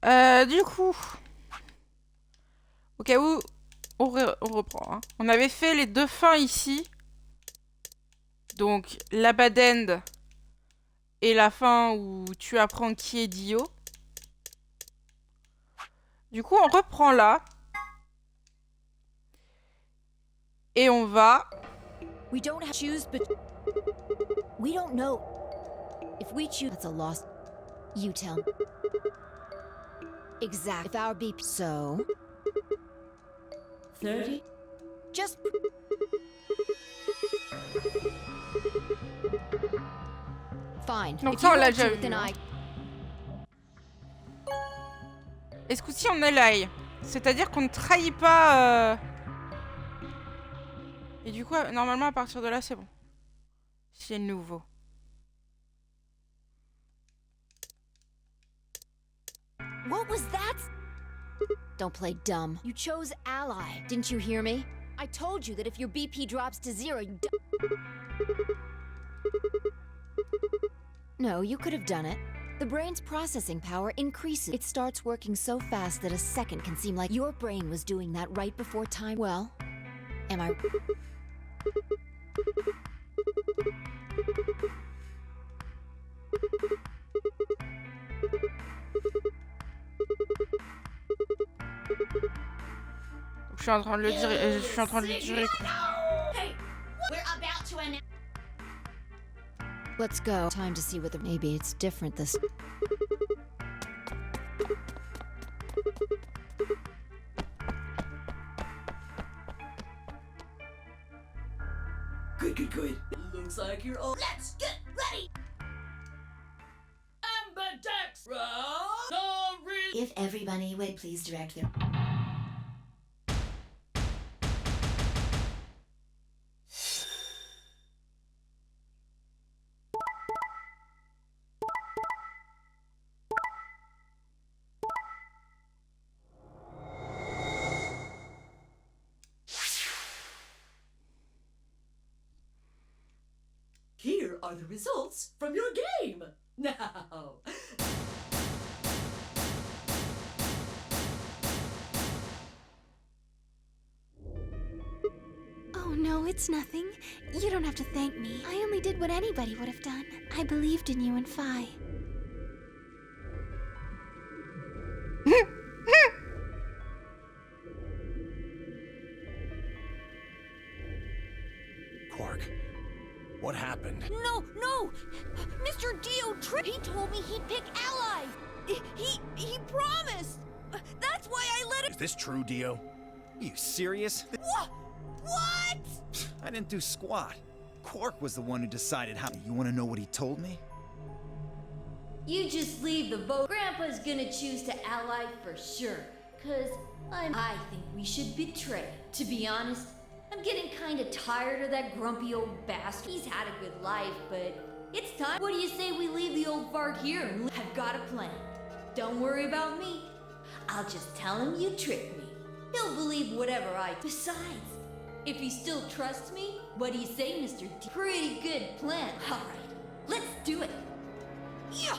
Du coup, au cas où, on reprend. Hein. On avait fait les deux fins ici. Donc, la bad end et la fin où tu apprends qui est Dio. Du coup, on reprend là. Et on va... We don't choose, but we don't know if we choose. That's a loss. You tell me. Exactly. If our beep. So. 30. Just. Fine. Donc If ça, you on l'a want déjà to, vu. then Hein. I. Et ce coup-ci, on est l'ail. C'est-à-dire qu'on ne trahit pas... Et du coup, normalement, à partir de là, c'est bon. C'est nouveau. What was that? Don't play dumb. You chose ally. Didn't you hear me? I told you that if your BP drops to 0, you No, you could have done it. The brain's processing power increases. It starts working so fast that a second can seem like your brain was doing that right before time. Well, am I... Je suis en train de le dire. Je suis en train de le dire. Let's go. Time to see whether maybe it's different this... Good. Looks like you're all. Let's get ready! Ambidex! If everybody would please direct their... Here are the results from your game. Now. Oh, no, it's nothing. You don't have to thank me. I only did what anybody would have done. I believed in you and Phi. Quark, what happened? No! Mr. Dio tricked. He told me he'd pick allies. He promised. That's why I let him... Is this true, Dio? Are you serious? What? I didn't do squat. Quark was the one who decided how. You want to know what he told me? You just leave the vote. Grandpa's gonna choose to ally for sure. Cause I think we should betray. To be honest, I'm getting kinda tired of that grumpy old bastard. He's had a good life, but it's time. What do you say we leave the old fart here and I've got a plan. Don't worry about me. I'll just tell him you tricked me. He'll believe whatever I... Besides, if he still trusts me, what do you say, Mr. D? Pretty good plan. All right, let's do it. Yeah,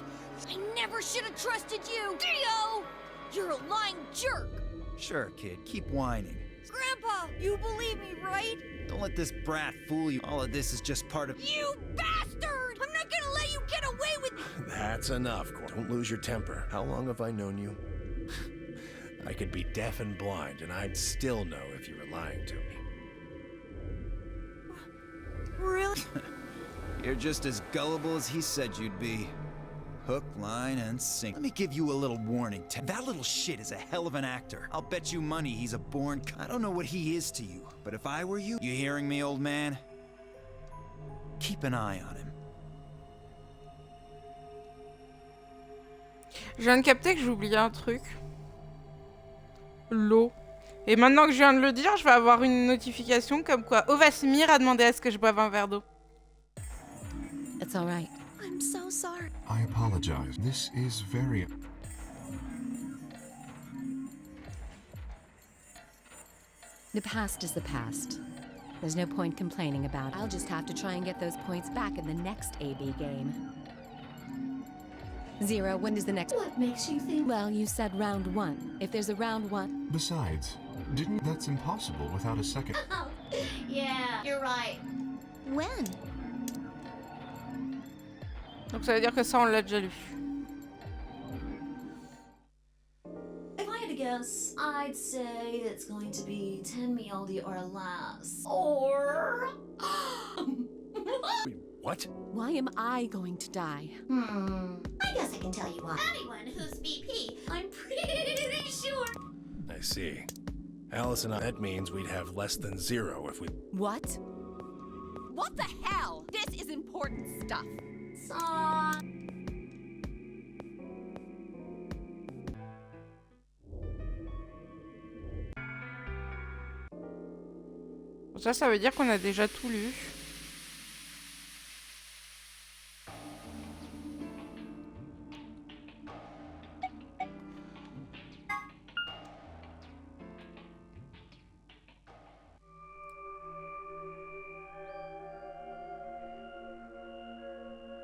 I never should have trusted you, Dio! You're a lying jerk. Sure, kid, keep whining. Grandpa, you believe me, right? Don't let this brat fool you. All of this is just part of... You bastard! I'm not gonna let you get away with... That's enough, Quark. Don't lose your temper. How long have I known you? I could be deaf and blind, and I'd still know if you were lying to me. Really? You're just as gullible as he said you'd be. Hook, line, and sinker. Let me give you a little warning. That little shit is a hell of an actor. I'll bet you money he's a born... I don't know what he is to you, but if I were you... You hearing me, old man? Keep an eye on him. Je viens de capter que j'ai oublié un truc. L'eau. Et maintenant que je viens de le dire, je vais avoir une notification comme quoi Ovasmir a demandé à ce que je boive un verre d'eau. It's all right. I'm so sorry. I apologize. This is very... The past is the past. There's no point complaining about it. I'll just have to try and get those points back in the next AB game. Zero, when is the next? What makes you think? Well, you said round one. If there's a round one... Besides, that's impossible without a second. Oh, yeah, you're right. When? Donc ça veut dire que ça, on l'a déjà lu. If I had to guess, I'd say it's going to be 10 mealdi or less. Or... Wait, what? Why am I going to die? I guess I can tell you why. anyone who's BP, I'm pretty sure. I see. Alice and I, that means we'd have less than 0 if we... What? What the hell? This is important stuff. Ça veut dire qu'on a déjà tout lu.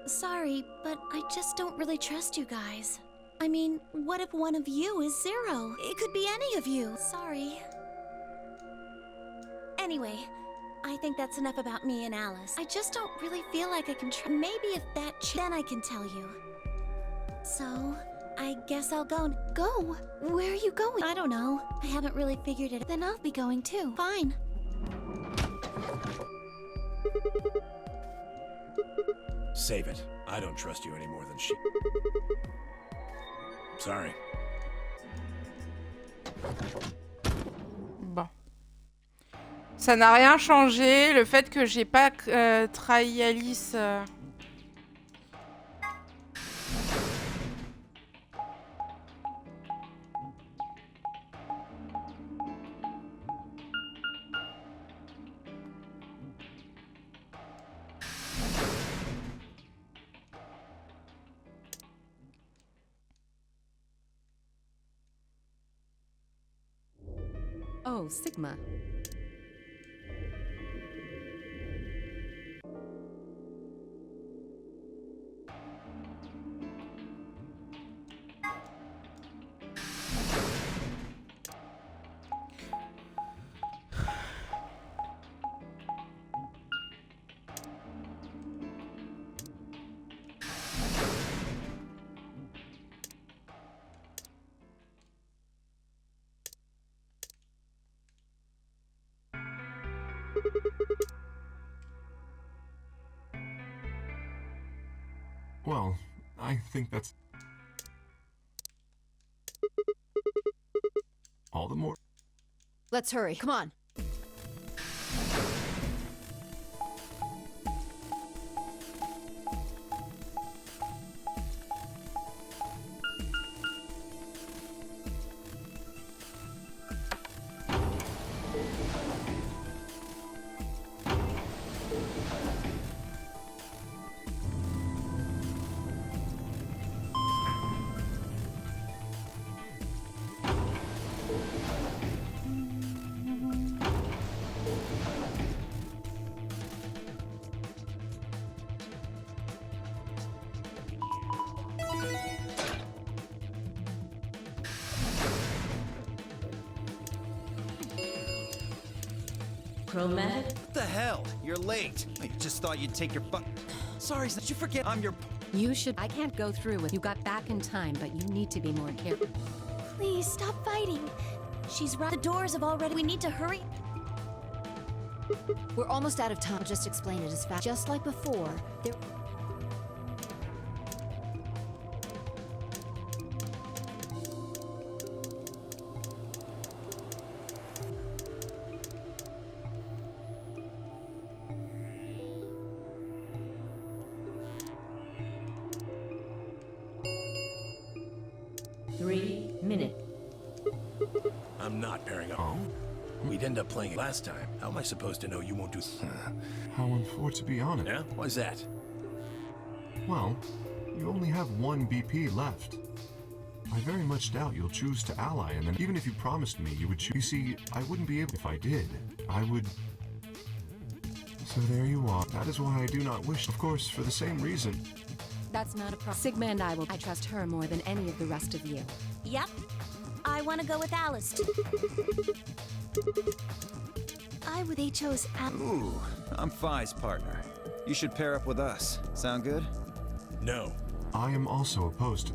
Sorry, but I just don't really trust you guys. I mean, what if one of you is Zero? It could be any of you. Sorry. Anyway, I think that's enough about me and Alice. I just don't really feel like I can maybe if that then I can tell you. So, I guess I'll go. Go? Where are you going? I don't know. I haven't really figured it. Then I'll be going too. Fine. Save it. I don't trust you any more than she... Sorry. Bon. Ça n'a rien changé. Le fait que j'ai pas trahi Alice... Oh, Sigma. Well, I think that's all the more. Let's hurry. Come on. Chromatic? What the hell? You're late. I just thought you'd take your butt. Sorry, did you forget I'm your... You should... I can't go through with... You got back in time, but you need to be more careful. Please stop fighting. She's right. The doors have already. We need to hurry. We're almost out of time. I'll just explain it as fast. Just like before, there... I'm not pairing up. Oh? We'd end up playing it last time. How am I supposed to know you won't do... How unfortunate, to be honest. Yeah? Why's that? Well, you only have one BP left. I very much doubt you'll choose to ally, and then even if you promised me you would choose... You see, I wouldn't be able... If I did, I would... So there you are. That is why I do not wish... Of course, for the same reason. That's not a problem. Sigma and I will. I trust her more than any of the rest of you. Yep. I want to go with Alice. They chose Ooh, I'm Phi's partner. You should pair up with us. Sound good? No. I am also opposed to.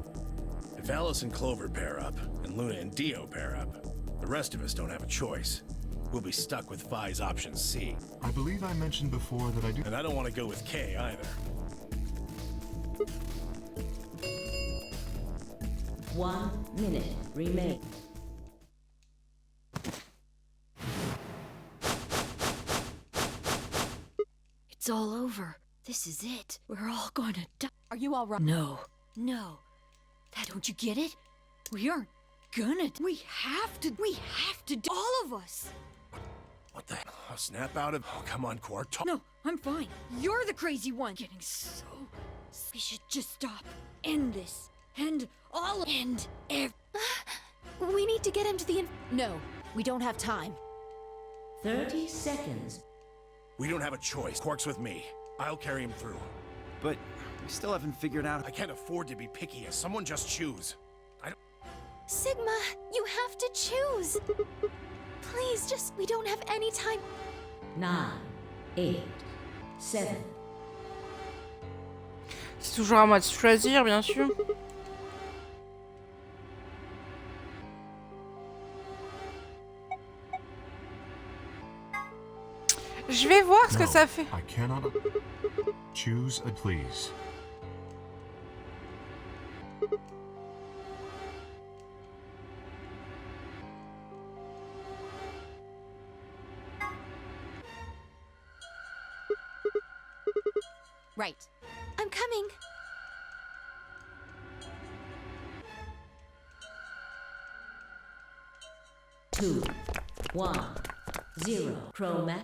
If Alice and Clover pair up, and Luna and Dio pair up, the rest of us don't have a choice. We'll be stuck with Phi's option C. I believe I mentioned before that I do. And I don't want to go with K either. 1 minute remain. It's all over. This is it. We're all gonna die. Are you all right? No. No. Don't you get it? We aren't gonna. We have to. All of us. What the hell? A snap out of... Oh, come on, Quark. No, I'm fine. You're the crazy one. Getting so... We should just stop. End this. End all... End We need to get him to the No, we don't have time. 30 seconds. We don't have a choice. Quark's with me. I'll carry him through. But we still haven't figured out... I can't afford to be picky. Someone just choose. Sigma, you have to choose. Please, we don't have any time. 9, 8, 7. C'est toujours à moi de choisir, bien sûr. Je vais voir ce que ça fait. I cannot. Choose a please. Right. I'm coming. Two, 1, 0. Chroma.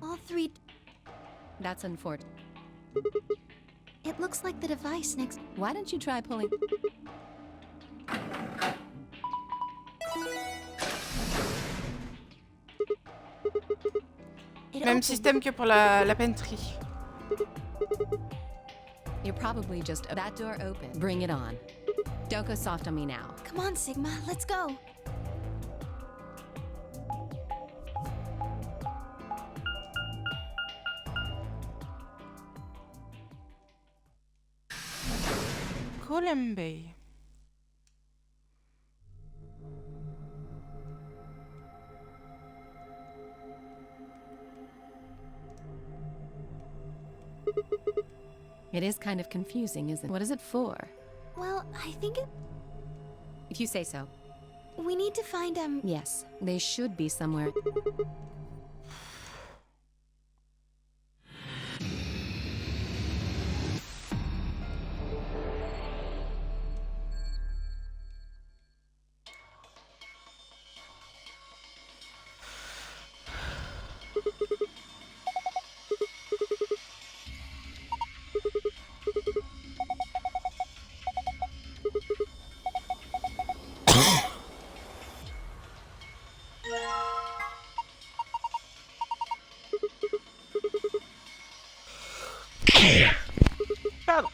All three. That's unfortunate. It looks like the device next. Why don't you try pulling? Même système que pour la pantry. You're probably just that door open. Bring it on. Don't go soft on me now. Come on, Sigma, let's go. Columbay. It is kind of confusing, isn't it? What is it for? Well, I think If you say so. we need to find Yes, they should be somewhere. Pardon.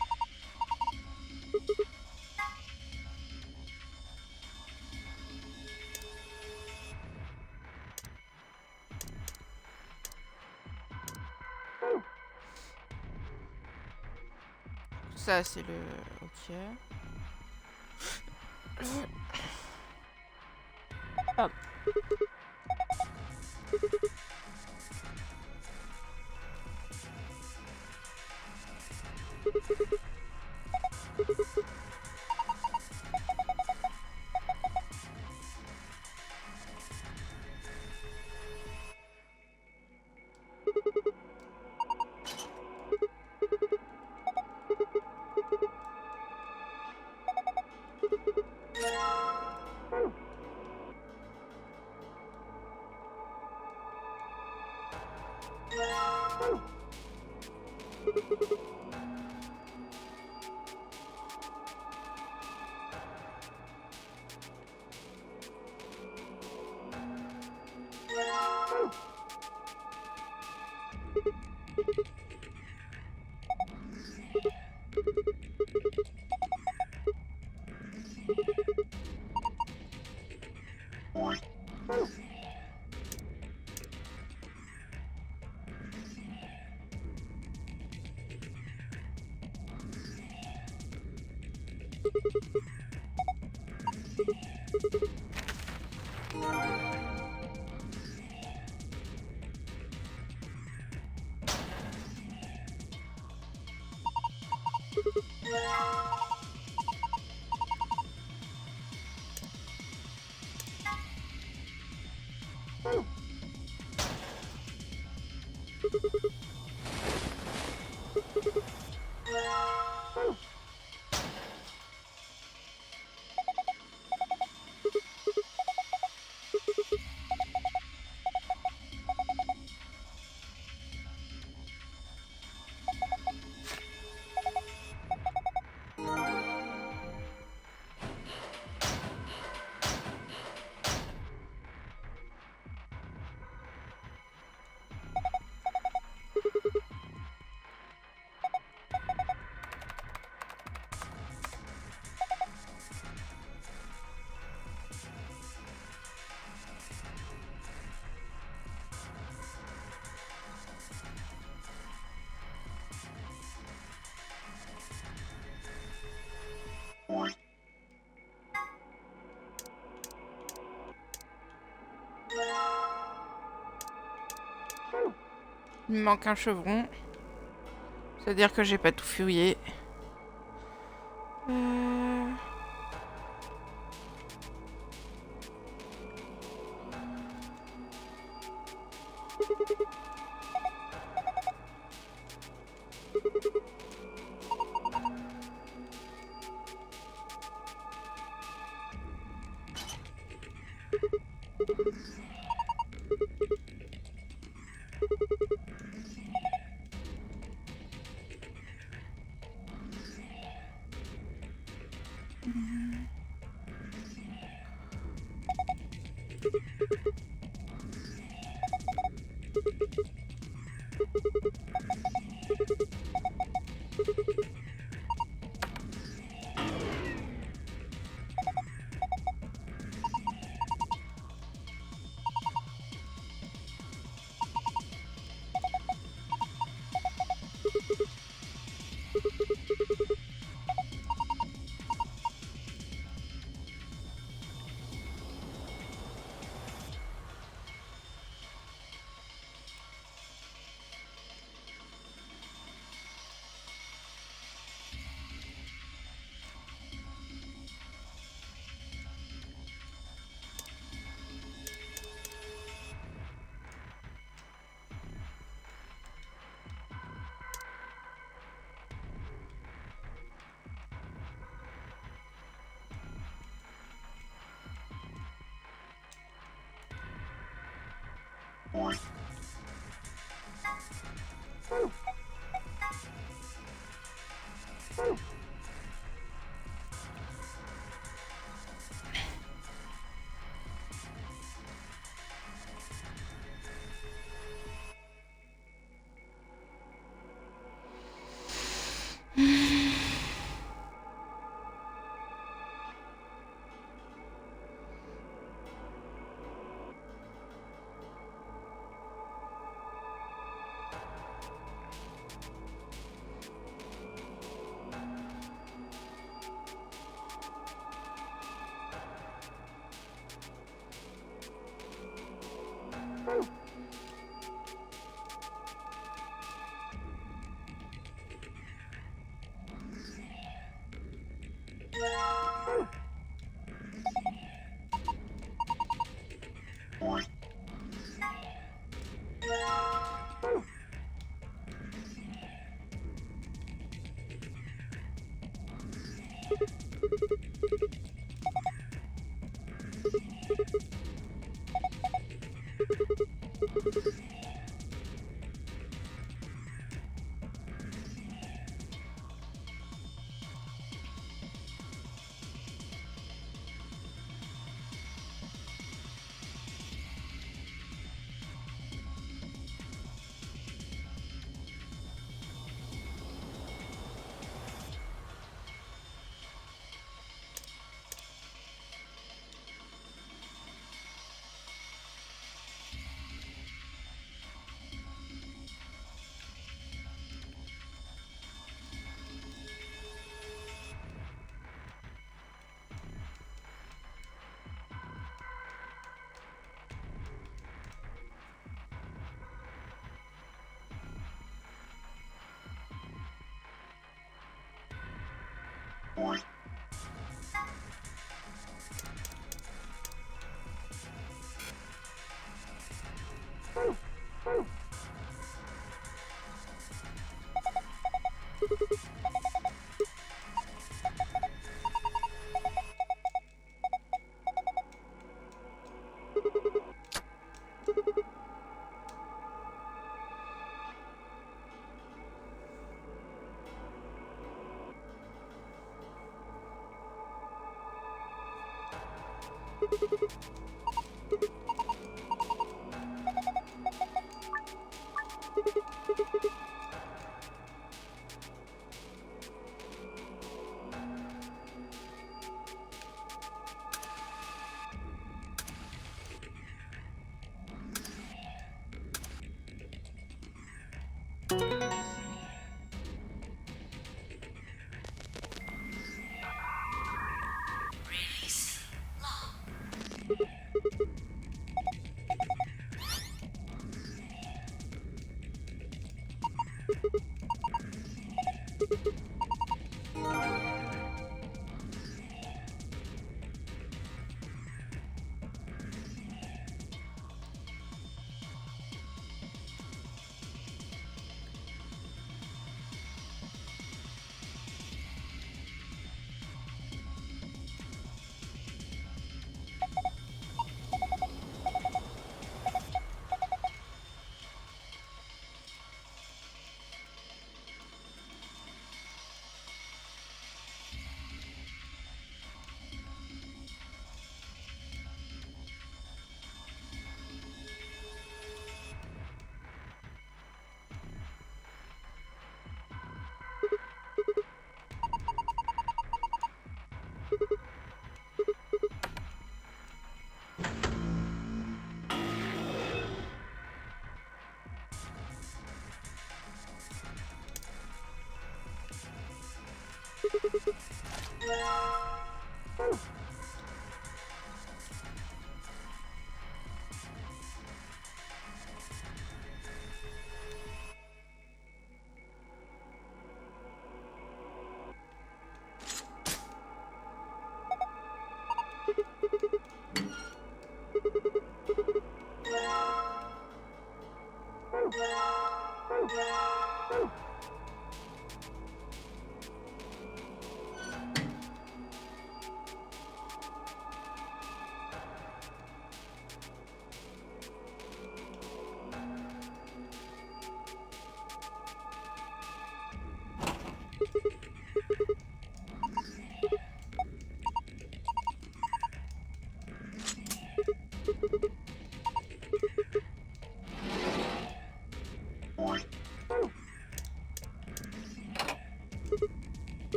Ça, c'est le... Ok. Pardon. Il me manque un chevron. C'est-à-dire que j'ai pas tout fouillé.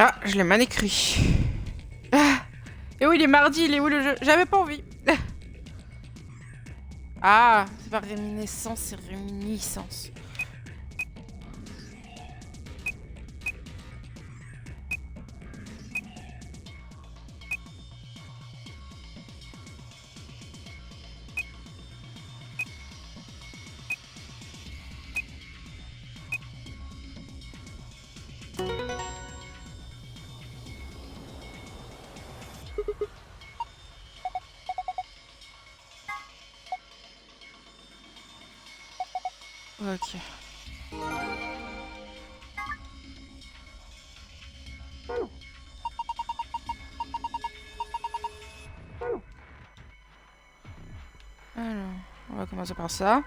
Ah, je l'ai mal écrit. Ah, et où il est mardi, il est où le jeu? J'avais pas envie. Ah, c'est pas réminiscence, c'est réminiscence. Ok. Alors, va commencer par ça.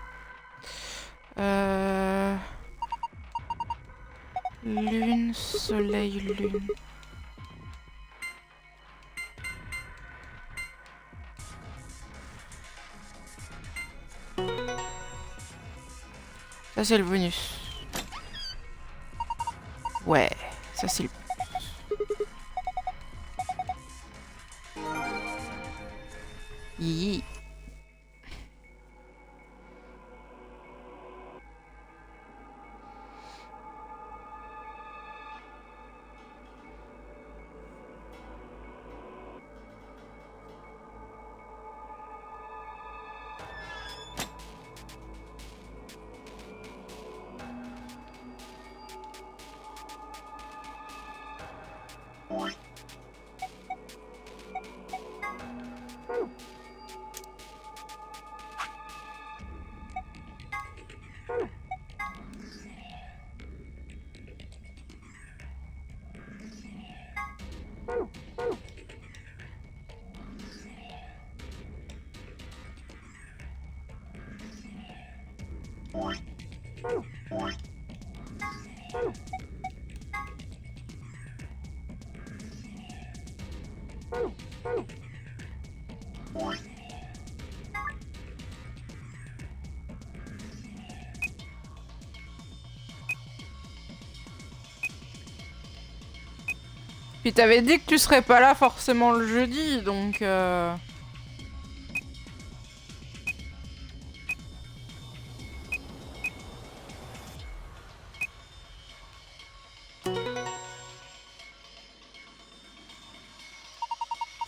Lune, soleil, lune. Ça c'est le bonus. Ouais, ça c'est le bonus. Yi. Puis t'avais dit que tu serais pas là forcément le jeudi, donc ça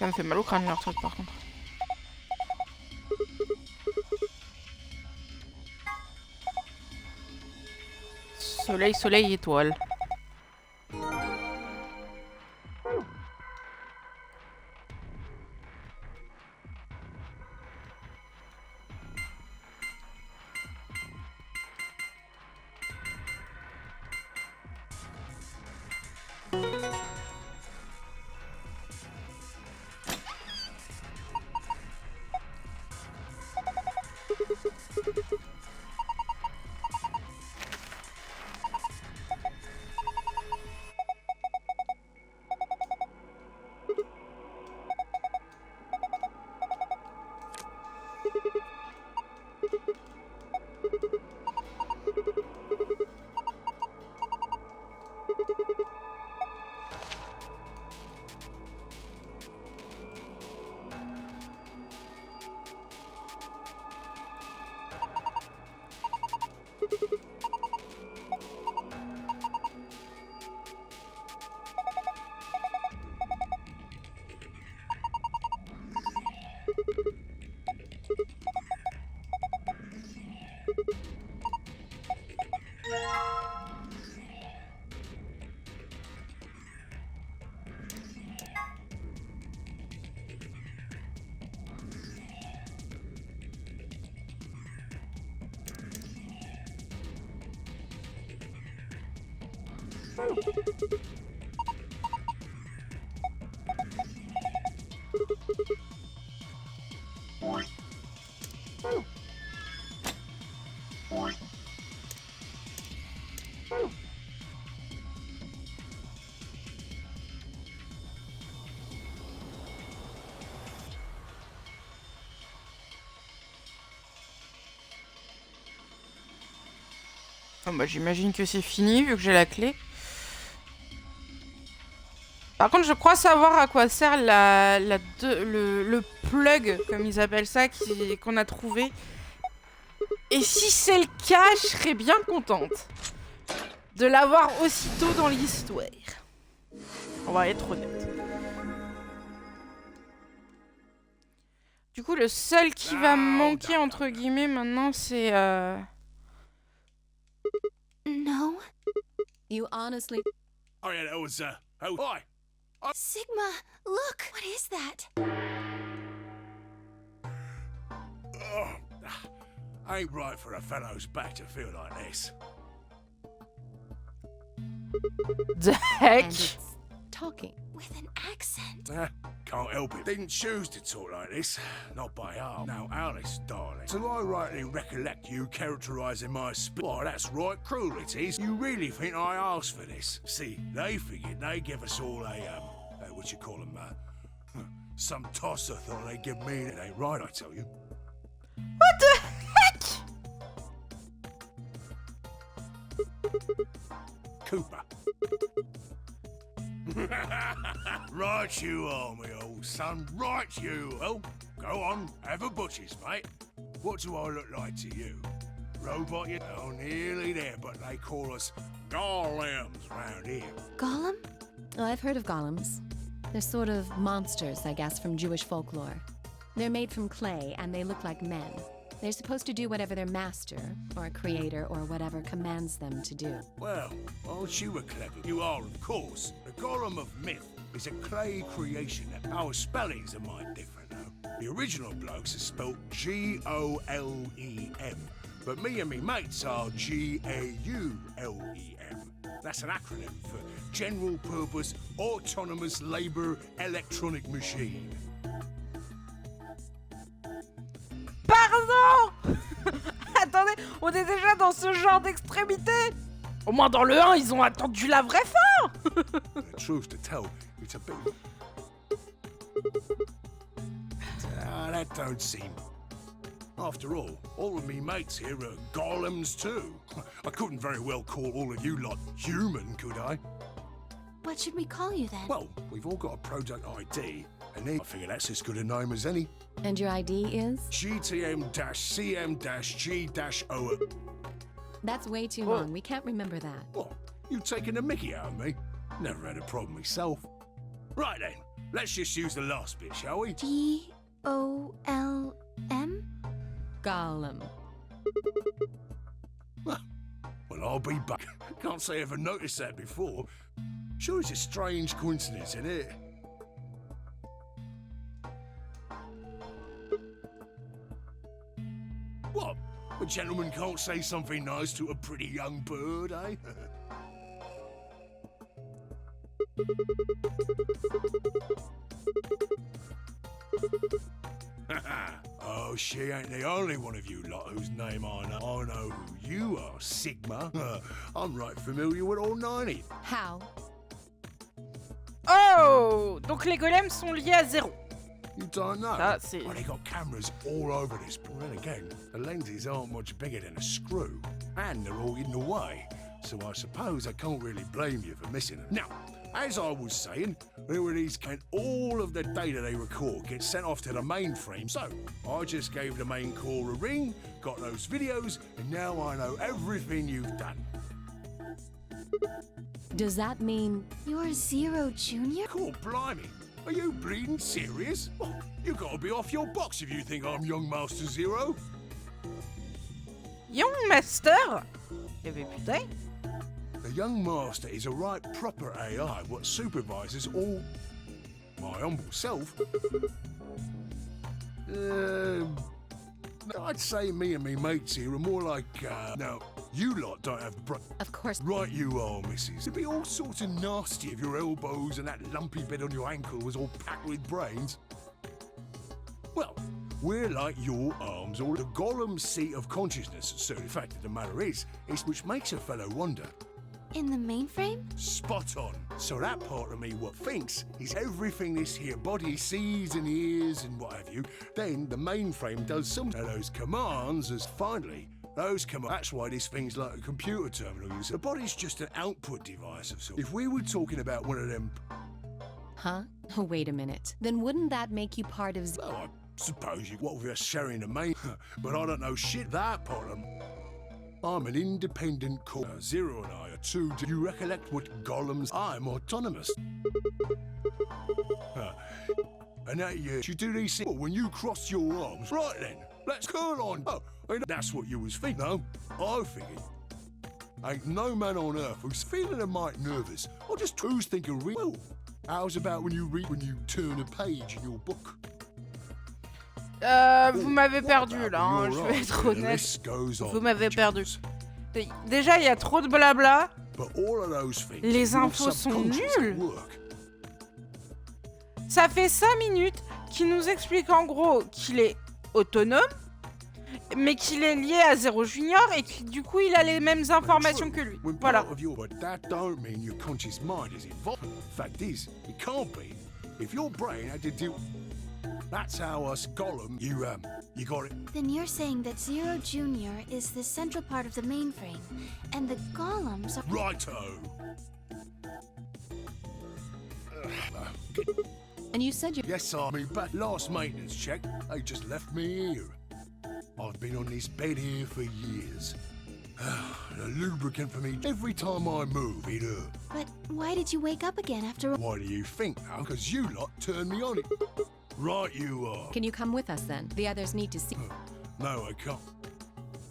me fait mal au crâne leur truc par contre. Soleil, soleil, étoile. Oh bah j'imagine que c'est fini vu que j'ai la clé. Par contre je crois savoir à quoi sert le plug, comme ils appellent ça, qu'on a trouvé. Et si c'est le cas, je serais bien contente de l'avoir aussitôt dans l'histoire. On va être honnête. Du coup le seul qui va me manquer entre guillemets maintenant c'est... No. You honestly... Oh yeah, that was, oh, hi! Sigma, look! What is that? Oh, ain't right for a fellow's back to feel like this. The heck? And it's talking. With an accent. can't help it. Didn't choose to talk like this. Not by half. Now, Alice, darling. So I rightly recollect you characterising my spirit. Why, that's right, cruel it is. You really think I asked for this? See, they figured they'd give us all what you call them, some tosser thought they'd give me. It ain't right, I tell you. What the heck? Cooper. Right you are, me old son. Right you. Well, go on, have a butcher's, mate. What do I look like to you? Robot, you know, nearly there, but they call us golems round here. Golem? Oh, I've heard of golems. They're sort of monsters, I guess, from Jewish folklore. They're made from clay, and they look like men. They're supposed to do whatever their master, or creator, or whatever commands them to do. Well, aren't you a clever? You are, of course. The golem of myth is a clay creation. Our spellings are might different, though. The original blokes are spelt Golem, but me and me mates are Gaulem. That's an acronym for General Purpose Autonomous Labour Electronic Machine. Pardon. Attendez, on est déjà dans ce genre d'extrémité. Au moins dans le 1, ils ont attendu la vraie fin. The truth to tell, it's a bit... that don't seem... After all of me mates here are golems too. I couldn't very well call all of you lot human, could I? What should we call you then? Well, we've all got a product ID, and then I figure that's as good a name as any. And your ID is? GTM-CM-G-O. That's way too long. We can't remember that. What? You taking the mickey out of me? Never had a problem myself. Right then, let's just use the last bit, shall we? Golem? Golem. Well, I'll be back. Can't say I ever noticed that before. Sure, it's a strange coincidence, isn't it? What? A gentleman can't say something nice to a pretty young bird, eh? Oh, she ain't the only one of you lot whose name I know. I know who you are, Sigma. I'm right familiar with all 90. How? Oh, donc les golems sont liés à 0. You don't know? Ça, c'est... Well, they got cameras all over this. But then again, the lenses aren't much bigger than a screw. And they're all in the way. So I suppose I can't really blame you for missing them. Now, as I was saying, there were these, and all of the data they record gets sent off to the mainframe. So I just gave the main core a ring, got those videos, and now I know everything you've done. Does that mean... You're Zero Jr.? Cool, blimey. Are you bleeding serious? Oh, you gotta be off your box if you think I'm Young Master Zero. Young Master? Eh ben putain. The Young Master is a right proper AI what supervises all my humble self. I'd say me and me mates here are more like, now, you lot don't have Of course. Right you are, missus. It'd be all sorts of nasty if your elbows and that lumpy bit on your ankle was all packed with brains. Well, we're like your arms or the golem seat of consciousness, so the fact of the matter is, it's which makes a fellow wonder. In the mainframe? Spot on. So that part of me what thinks is everything this here body sees and hears and what have you, then the mainframe does some of those commands as finally, those commands. That's why this thing's like a computer terminal. You see, the body's just an output device of sorts. If we were talking about one of them... Huh? Oh, wait a minute. Then wouldn't that make you part of... Well, I suppose you... What with us sharing the main... But I don't know shit that part of them. I'm an independent core. Zero and I are two. Do you recollect what golems? I'm autonomous. And that you do these things when you cross your arms. Right then, let's curl on. Oh, and that's what you was thinking. No, I figured. Ain't no man on earth who's feeling a mite nervous or just who's thinking real. Well, how's about when you turn a page in your book? Vous m'avez perdu là, hein, je vais être honnête. Vous m'avez perdu. Déjà, il y a trop de blabla. Les infos sont nulles. Ça fait 5 minutes qu'il nous explique en gros qu'il est autonome, mais qu'il est lié à Zero Junior et que du coup il a les mêmes informations que lui. When Voilà. part of your, but that don't mean your conscious mind is involved. Fact is, it can't be. If your brain had to deal, that's how us Gollum. You got it. Then you're saying that Zero Junior is the central part of the mainframe, and the golems are. Righto. And you said you. Yes, I mean, back last maintenance check, they just left me here. I've been on this bed here for years. The lubricant for me, every time I move, it hurt. But why did you wake up again after? Why do you think now? Because you lot turned me on it. Right you are. Can you come with us then? The others need to see. No, I can't.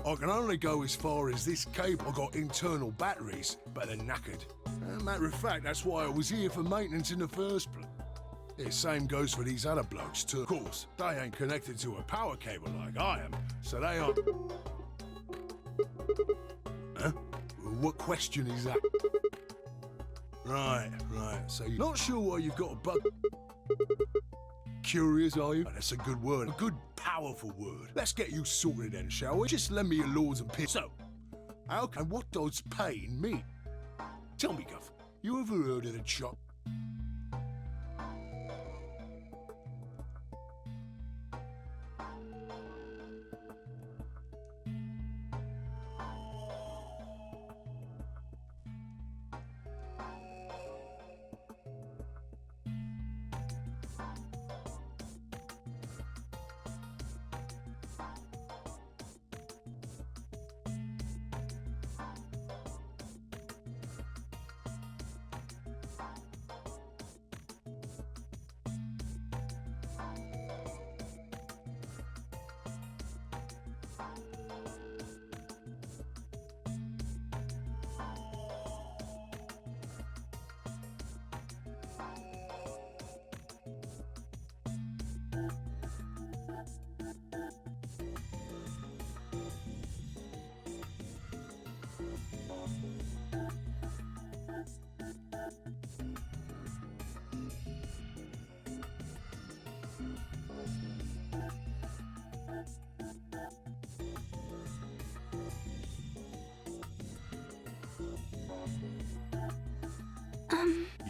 I can only go as far as this cable. I've got internal batteries, but they're knackered. Matter of fact, that's why I was here for maintenance in the first place. The same goes for these other blokes too. Of course, they ain't connected to a power cable like I am, so they aren't. Huh? What question is that? Right. So you're not sure why you've got a bug. Curious, are you? That's a good word. A good, powerful word. Let's get you sorted then, shall we? Just lend me your lords and pits. So, how can what does pain mean? Tell me, Guff, you ever heard of the chop?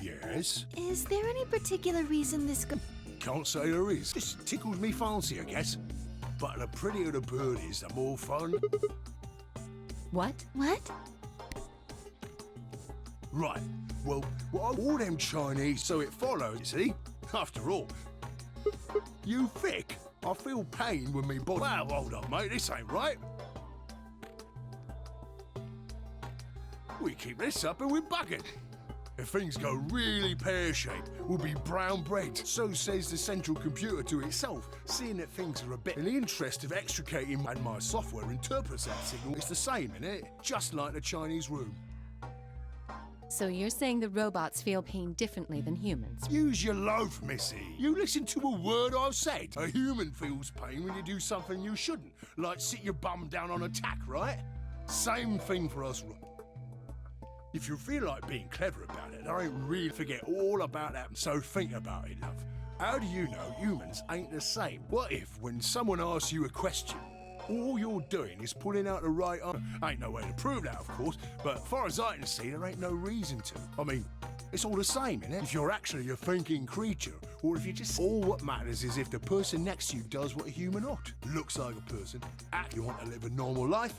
Yes? Is there any particular reason this Can't say there is. Just tickles me fancy, I guess. But the prettier the bird is, the more fun. What? What? Right. Well, all them Chinese, so it follows, you see? After all, you thick. I feel pain when me body. Well, hold on, mate. This ain't right. We keep this up and we're bugging. If things go really pear-shaped, we'll be brown bread. So says the central computer to itself, seeing that things are a bit in the interest of extricating, and my software interprets that signal. It's the same, innit? Just like the Chinese room. So you're saying the robots feel pain differently than humans? Use your loaf, missy. You listen to a word I've said. A human feels pain when you do something you shouldn't, like sit your bum down on a tack, right? Same thing for us. If you feel like being clever about it, I ain't really forget all about that. So think about it, love. How do you know humans ain't the same? What if, when someone asks you a question, all you're doing is pulling out the right answer? Ain't no way to prove that, of course, but as far as I can see, there ain't no reason to. I mean, it's all the same, innit? If you're actually a thinking creature, or if you just... All what matters is if the person next to you does what a human ought. Looks like a person, act you want to live a normal life.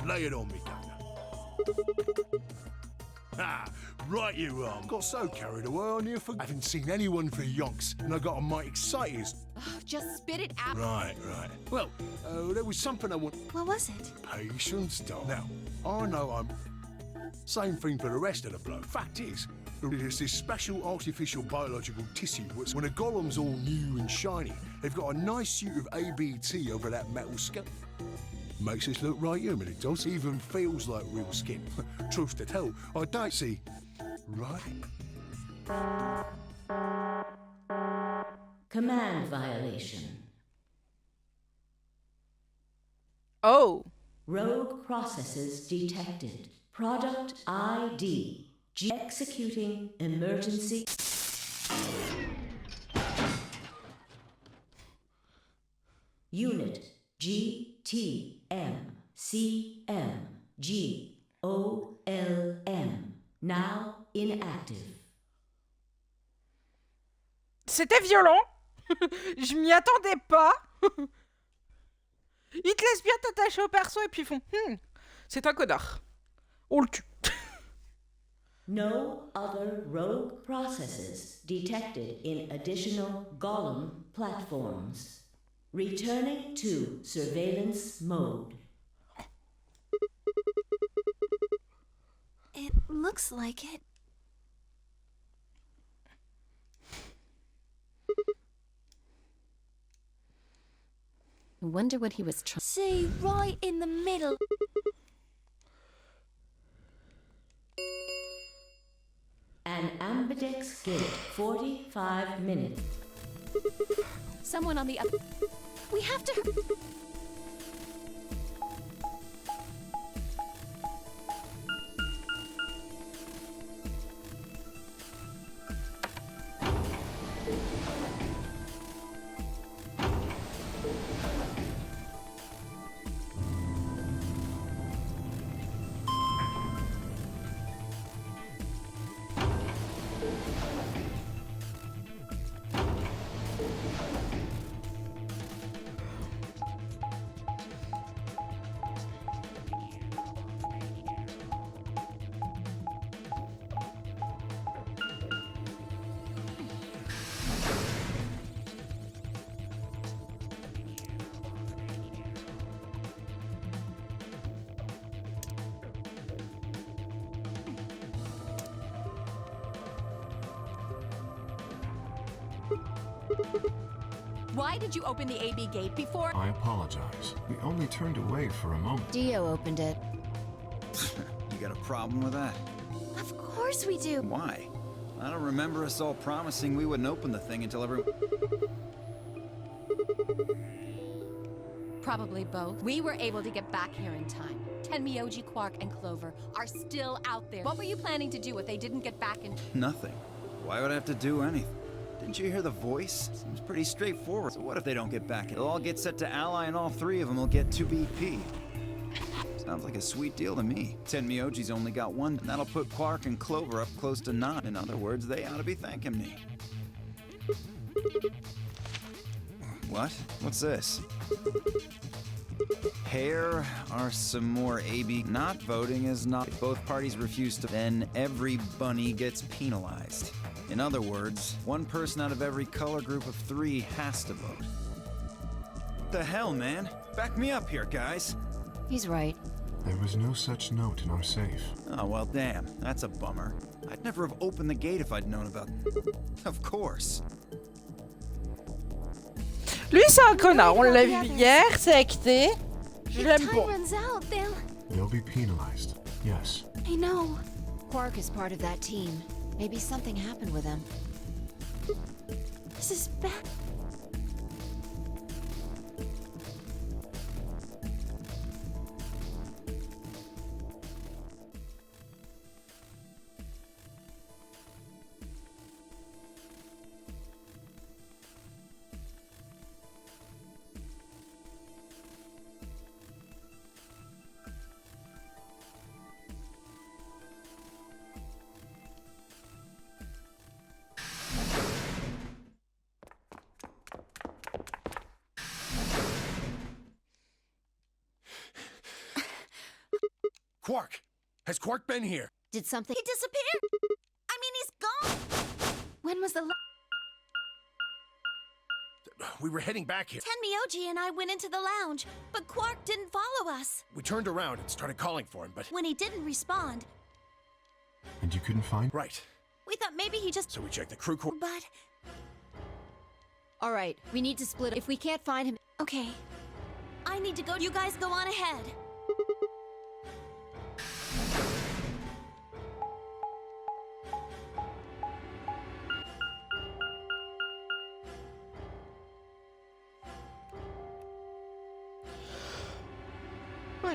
Lay it on me, Governor. Ah, right you are. Got so carried away on you for... I haven't seen anyone for yonks, and I got a mighty excited. Just spit it out. Right. Well, there was something I want... What was it? Patience, doll. Now, I know I'm... Same thing for the rest of the bloke. Fact is, there's this special artificial biological tissue which, when a golem's all new and shiny, they've got a nice suit of ABT over that metal skull. Makes us look right human, it does. Even feels like real skin. Truth to tell, I don't see... Right? Command violation. Oh. Rogue processes detected. Product ID. Executing emergency. Unit GTMCMGOLM. Now inactive. C'était violent. Je m'y attendais pas. Ils te laissent bien t'attacher au perso et puis ils font c'est un connard. On le tue. No other rogue processes detected in additional Golem platforms. Returning to surveillance mode. It looks like it. I wonder what he was trying. See, right in the middle. An ambidex gate, 45 minutes. Someone on the other. We have to. Why did you open the AB gate before? I apologize. We only turned away for a moment. Dio opened it. You got a problem with that? Of course we do. Why? I don't remember us all promising we wouldn't open the thing until everyone... Probably both. We were able to get back here in time. Tenmyoji, Quark, and Clover are still out there. What were you planning to do if they didn't get back in... Nothing. Why would I have to do anything? Didn't you hear the voice? Seems pretty straightforward. So what if they don't get back? It'll all get set to Ally and all three of them will get 2 BP. Sounds like a sweet deal to me. Tenmyoji's only got 1, and that'll put Quark and Clover up close to 9. In other words, they ought to be thanking me. What? What's this? Here are some more AB. Not voting is not. If both parties refuse to, then every bunny gets penalized. In other words, 1 person out of every color group of 3 has to vote. What the hell, man? Back me up here, guys. He's right. There was no such note in our safe. Oh, well, damn. That's a bummer. I'd never have opened the gate if I'd known about... Of course. Lui, c'est un connard. On l'a vu hier, c'est acté. Je l'aime Time pas. runs out, They'll be penalized. Yes. I know. Quark is part of that team. Maybe something happened with him. This is bad. Quark! Has Quark been here? Did something... He disappeared. I mean, he's gone. When was the We were heading back here. Tenmyoji and I went into the lounge, but Quark didn't follow us. We turned around and started calling for him, but... When he didn't respond, And you couldn't find... Right. we thought maybe he just... So we checked the crew core... But... All right, we need to split. If we can't find him... Okay. I need to go. You guys go on ahead.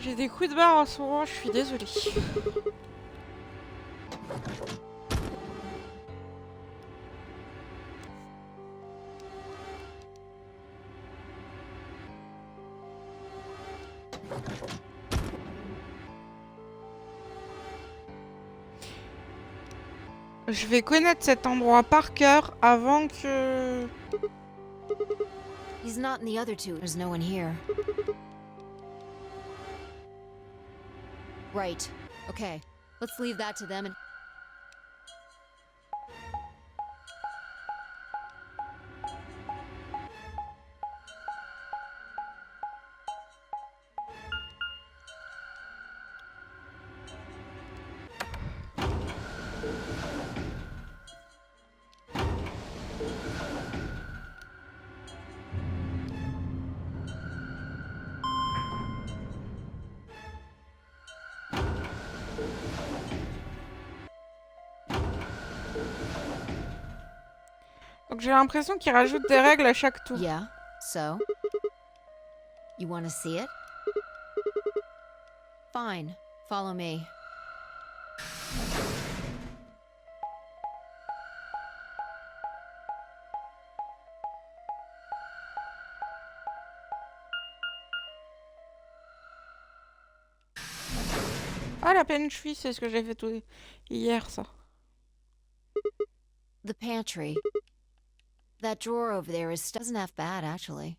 J'ai des coups de barre en ce moment, je suis désolée. Je vais connaître cet endroit par cœur avant que... He's not in the other two. There's no one here. Right. Okay. Let's leave that to them and... Donc j'ai l'impression qu'ils rajoutent des règles à chaque tour. Yeah. So? You want to see it? Fine. Follow me. Ah, la pêche-fille, c'est ce que j'ai fait tout hier, ça. The pantry. That drawer over there doesn't half bad, actually.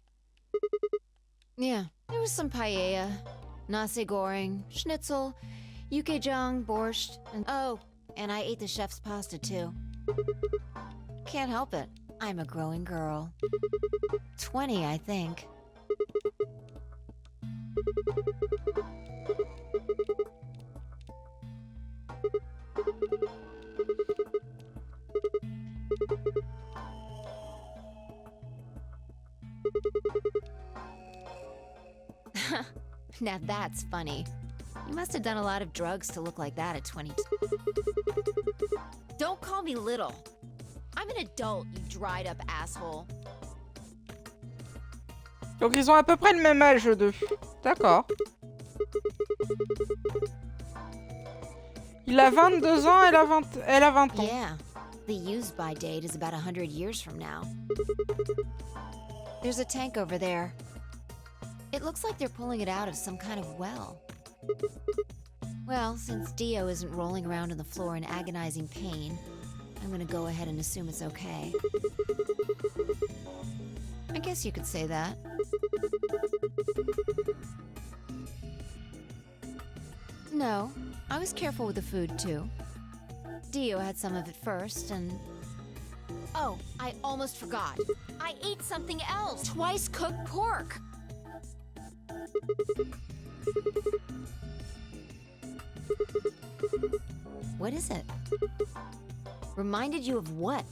Yeah, there was some paella, nasi goreng, schnitzel, yukejang, borscht, and oh, and I ate the chef's pasta too. Can't help it. I'm a growing girl. 20, I think. Now that's funny. You must have done a lot of drugs to look like that at 22. Don't call me little. I'm an adult, you dried up asshole. Donc ils ont à peu près le même âge, eux deux. D'accord. Il a 22 ans, elle a 20 ans. Yeah, the use-by date is about 100 years from now. There's a tank over there. It looks like they're pulling it out of some kind of well. Well, since Dio isn't rolling around on the floor in agonizing pain, I'm gonna go ahead and assume it's okay. I guess you could say that. No, I was careful with the food too. Dio had some of it first, and... Oh, I almost forgot. I ate something else! Twice cooked pork! What is it? Reminded you of what?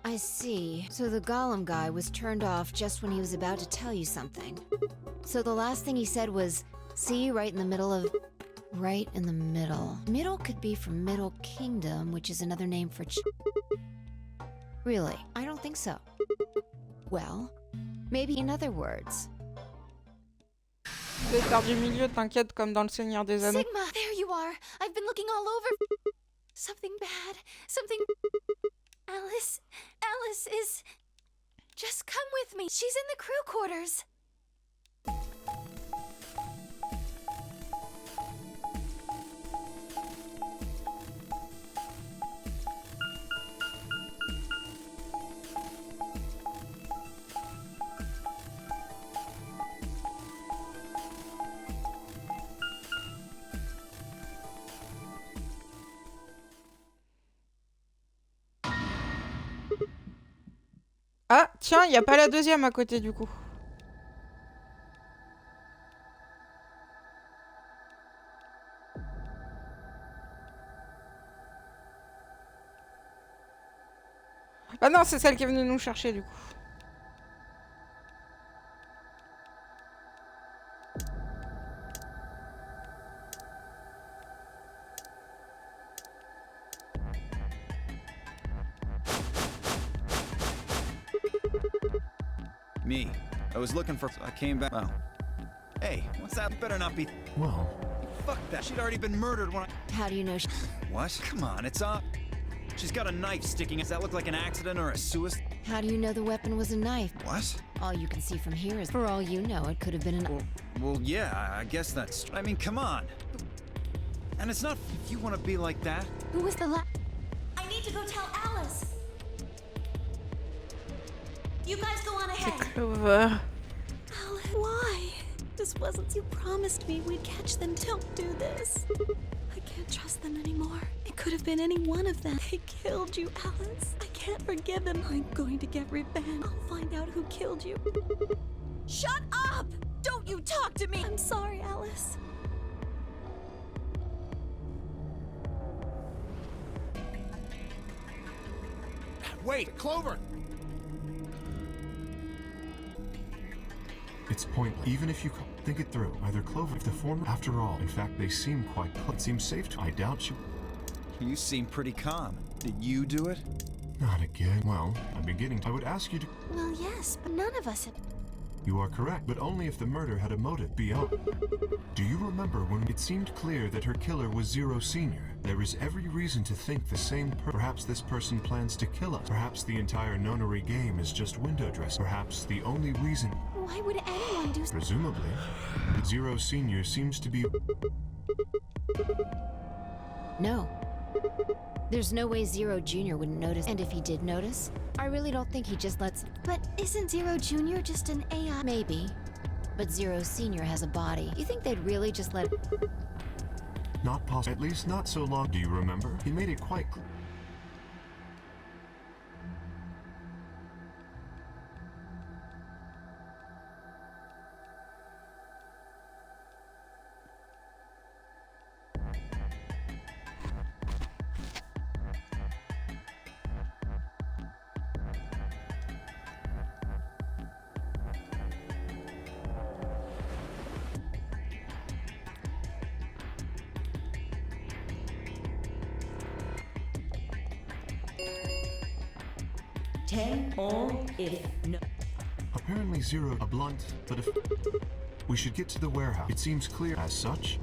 I see. So the golem guy was turned off just when he was about to tell you something. So the last thing he said was, see you right in the middle of... Right in the middle. Middle could be from Middle Kingdom, which is another name for Really? I don't think so. Well, maybe in other words. Les terres du milieu, t'inquiète, comme dans le Seigneur des Anneaux. Sigma, there you are. I've been looking all over. Something bad. Something... Alice is... Just come with me. She's in the crew quarters. Ah, tiens, il n'y a pas la deuxième à côté du coup. Ah non, c'est celle qui est venue nous chercher du coup. Me. I was looking for... So I came back... Oh. Hey, what's that? You better not be... Well... Fuck that. She'd already been murdered when I... How do you know What? Come on, it's up. She's got a knife sticking. Does that look like an accident or a suicide? How do you know the weapon was a knife? What? All you can see from here is, for all you know, it could have been an... Well, yeah, I guess that's... I mean, come on. And it's not if you want to be like that. Who was the I need to go tell Alice. You guys go on ahead. Clover. Alice, why? This wasn't... You promised me we'd catch them. Don't do this. I can't trust them anymore. It could have been any one of them. They killed you, Alice. I can't forgive them. I'm going to get revenge. I'll find out who killed you. Shut up! Don't you talk to me! I'm sorry, Alice. Wait, Clover! It's pointless. Even if you think it through, either Clover, if the former... After all, in fact, they seem quite... It seems safe to... I doubt you... You seem pretty calm. Did you do it? Not again. Well, I'm beginning... I would ask you to... Well, yes, but none of us had... You are correct, but only if the murder had a motive beyond. Do you remember when it seemed clear that her killer was Zero Senior? There is every reason to think the same Perhaps this person plans to kill us. Perhaps the entire nonary game is just window dressing. Perhaps the only reason... Why would anyone do... Presumably, Zero Senior seems to be... No. There's no way Zero Jr. wouldn't notice. And if he did notice, I really don't think he just lets... But isn't Zero Jr. just an AI? Maybe. But Zero Senior has a body. You think they'd really just let... Not possible. At least not so long. Do you remember? He made it quite clear. Ten or if no. Apparently Zero a blunt, but if... We should get to the warehouse. It seems clear as such.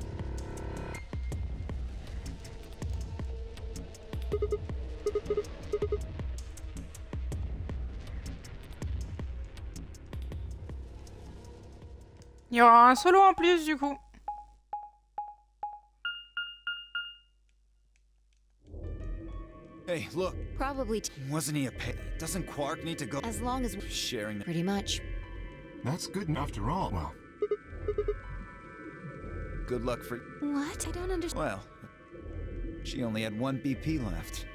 Il y aura un solo en plus du coup. Hey, look. Probably Wasn't he a pet? Doesn't Quark need to go... as long as... Sharing the... Pretty much. That's good after all. Well... Good luck for... What? I don't understand. Well... She only had one BP left.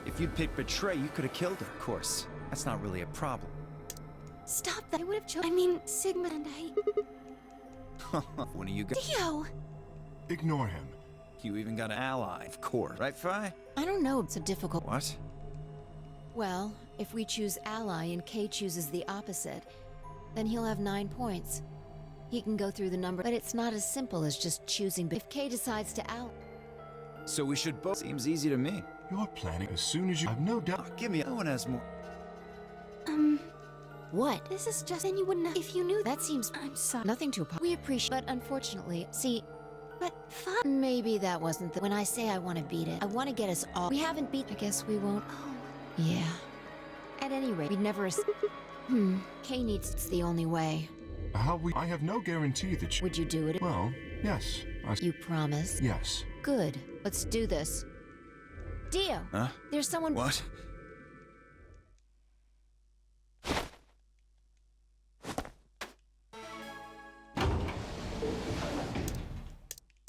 If you'd picked Betray, you could have killed her, of course. That's not really a problem. Stop that. I would have chosen... I mean, Sigma and I... When are you go... Dio! Ignore him. You even got an ally, of course. Right, Fi? I don't know. It's a difficult... What? Well, if we choose ally and Kay chooses the opposite, then he'll have 9 points. He can go through the number, but it's not as simple as just choosing. But if Kay decides to ally... So we should both... Seems easy to me. You're planning as soon as you... I've no doubt... Oh, give me... No one has more... What? This is just... Then you wouldn't have... If you knew... That seems... I'm sorry. Nothing to apologize. We appreciate... But unfortunately, see... But fun. Maybe that wasn't the... When I say I want to beat it, I want to get us all... We haven't beat... I guess we won't... Oh. Yeah. At any rate, we'd never... Kay needs... It's the only way. I have no guarantee that you... Would you do it? Well, yes. You promise? Yes. Good. Let's do this. Dio! Huh? There's someone... What?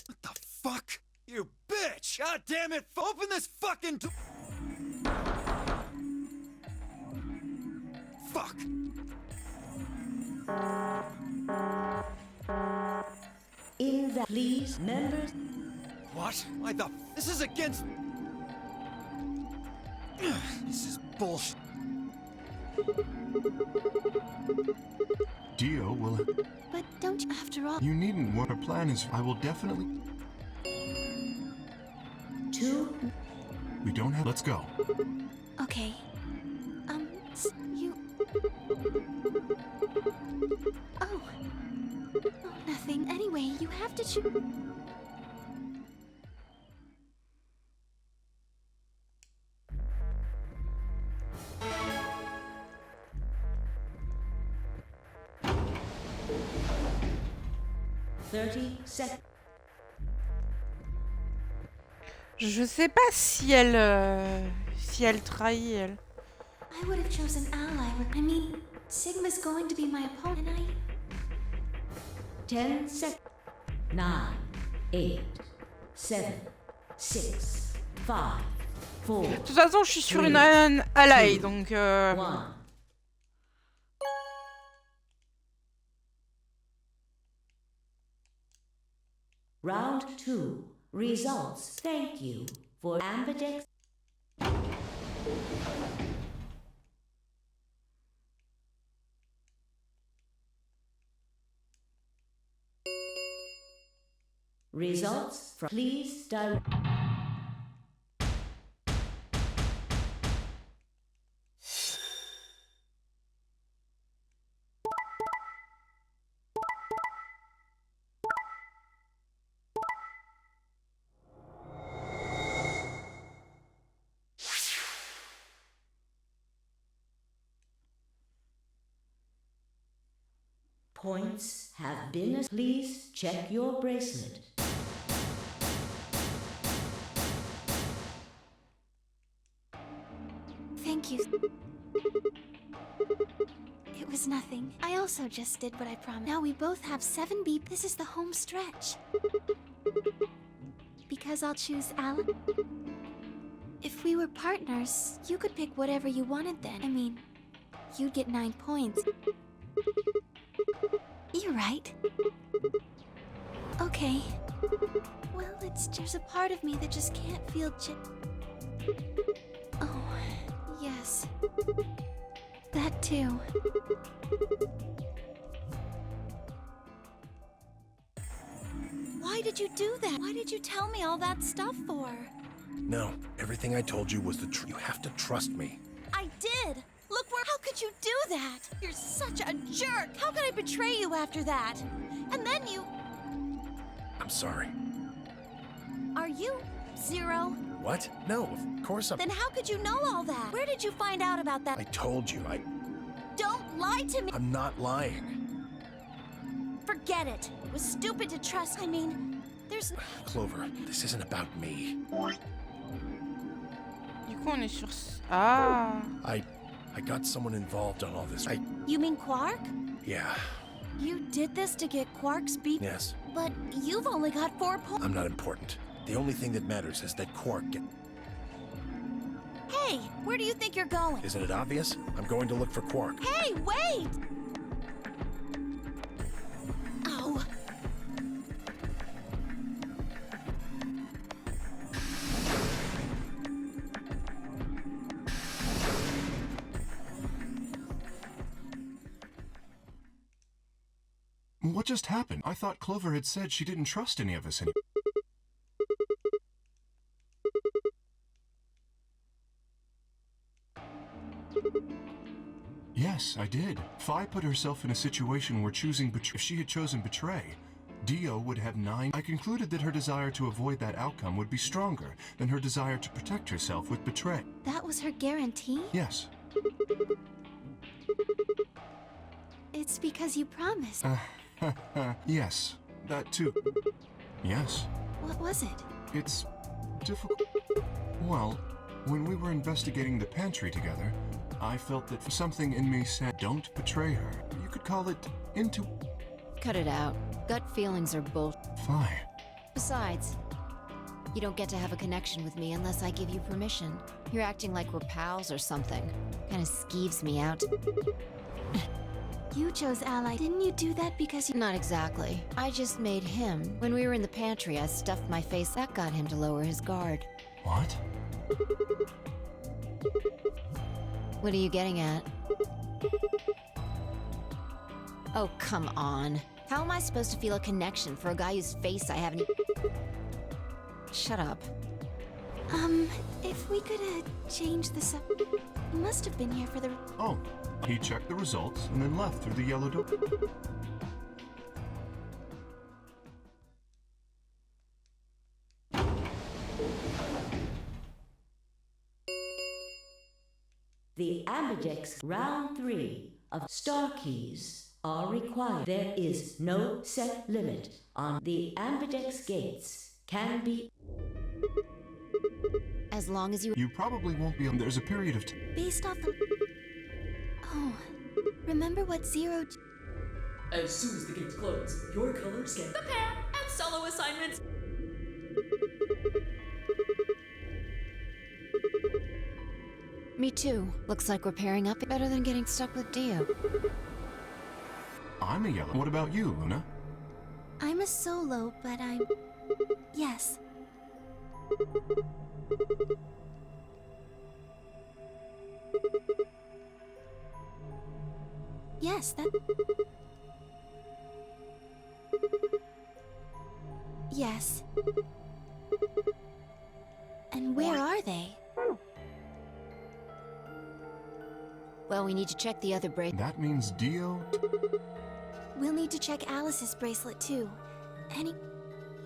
What the fuck? You bitch! God damn it! Open this fucking door! Fuck! In the... Please, members... What? Why the... This is against... This is bullshit. Dio will... But don't you... After all... You needn't. What our plan is, I will definitely... 2... We don't have. Let's go. Okay. You... Oh. Oh, nothing. Anyway, you have to choose... Je sais pas si elle trahit, elle. I would have chosen Ally. I mean, Sigma's going to be my opponent, and I... 10 seconds. 9, 8, 7, 6, 5, 4. De toute façon, je suis sur une ally, donc... 1. Round 2. Results. Thank you for ambidex. Results from please direct. Points have been. Please check your bracelet. Thank you. It was nothing. I also just did what I promised. Now we both have 7 beep. This is the home stretch. Because I'll choose Alan. If we were partners, you could pick whatever you wanted then. I mean, you'd get 9 points. You're right. Okay. Well, there's a part of me that just can't feel Oh, yes. That too. Why did you do that? Why did you tell me all that stuff for? No, everything I told you was the truth. You have to trust me. I did! Look where- How could you do that? You're such a jerk! How could I betray you after that? And then you... I'm sorry. Are you 0? What? No, of course I'm... Then how could you know all that? Where did you find out about that? I told you, Don't lie to me! I'm not lying. Forget it. It was stupid to trust. I mean, there's... Clover, this isn't about me. Du coup, on est sur... Ah. I got someone involved on all this. You mean Quark? Yeah. You did this to get Quark's beat? Yes. But you've only got 4 points. I'm not important. The only thing that matters is that Quark get... Hey, where do you think you're going? Isn't it obvious? I'm going to look for Quark. Hey, wait! Ow. What just happened? I thought Clover had said she didn't trust any of us anymore. Yes, I did. Fi put herself in a situation where if she had chosen betray, Dio would have 9. I concluded that her desire to avoid that outcome would be stronger than her desire to protect herself with betray. That was her guarantee? Yes. It's because you promised. Yes, that too. Yes. What was it? It's difficult. Well, when we were investigating the pantry together, I felt that something in me said, don't betray her. You could call it Cut it out. Gut feelings are bull. Fine. Besides, you don't get to have a connection with me unless I give you permission. You're acting like we're pals or something. Kinda skeeves me out. You chose Ally. Didn't you do that because you... Not exactly. I just made him. When we were in the pantry, I stuffed my face. That got him to lower his guard. What? What are you getting at? Oh, come on. How am I supposed to feel a connection for a guy whose face I haven't... Shut up. If we could, change the sub... He must have been here for the... Oh, he checked the results and then left through the yellow door. The ambidex round 3 of star keys are required. There is no set limit on the ambidex gates. Can be... As long as you... You probably won't be on. There's a period of time. Based off the... Oh, remember what Zero... As soon as the gates close, your colors get... Prepare and solo assignments! Me too. Looks like we're pairing up better than getting stuck with Dio. I'm a yellow. What about you, Luna? I'm a solo, but I'm... Yes. Yes, that... Yes. And where are they? Well, we need to check the other bracelet. That means Dio... We'll need to check Alice's bracelet, too. Any...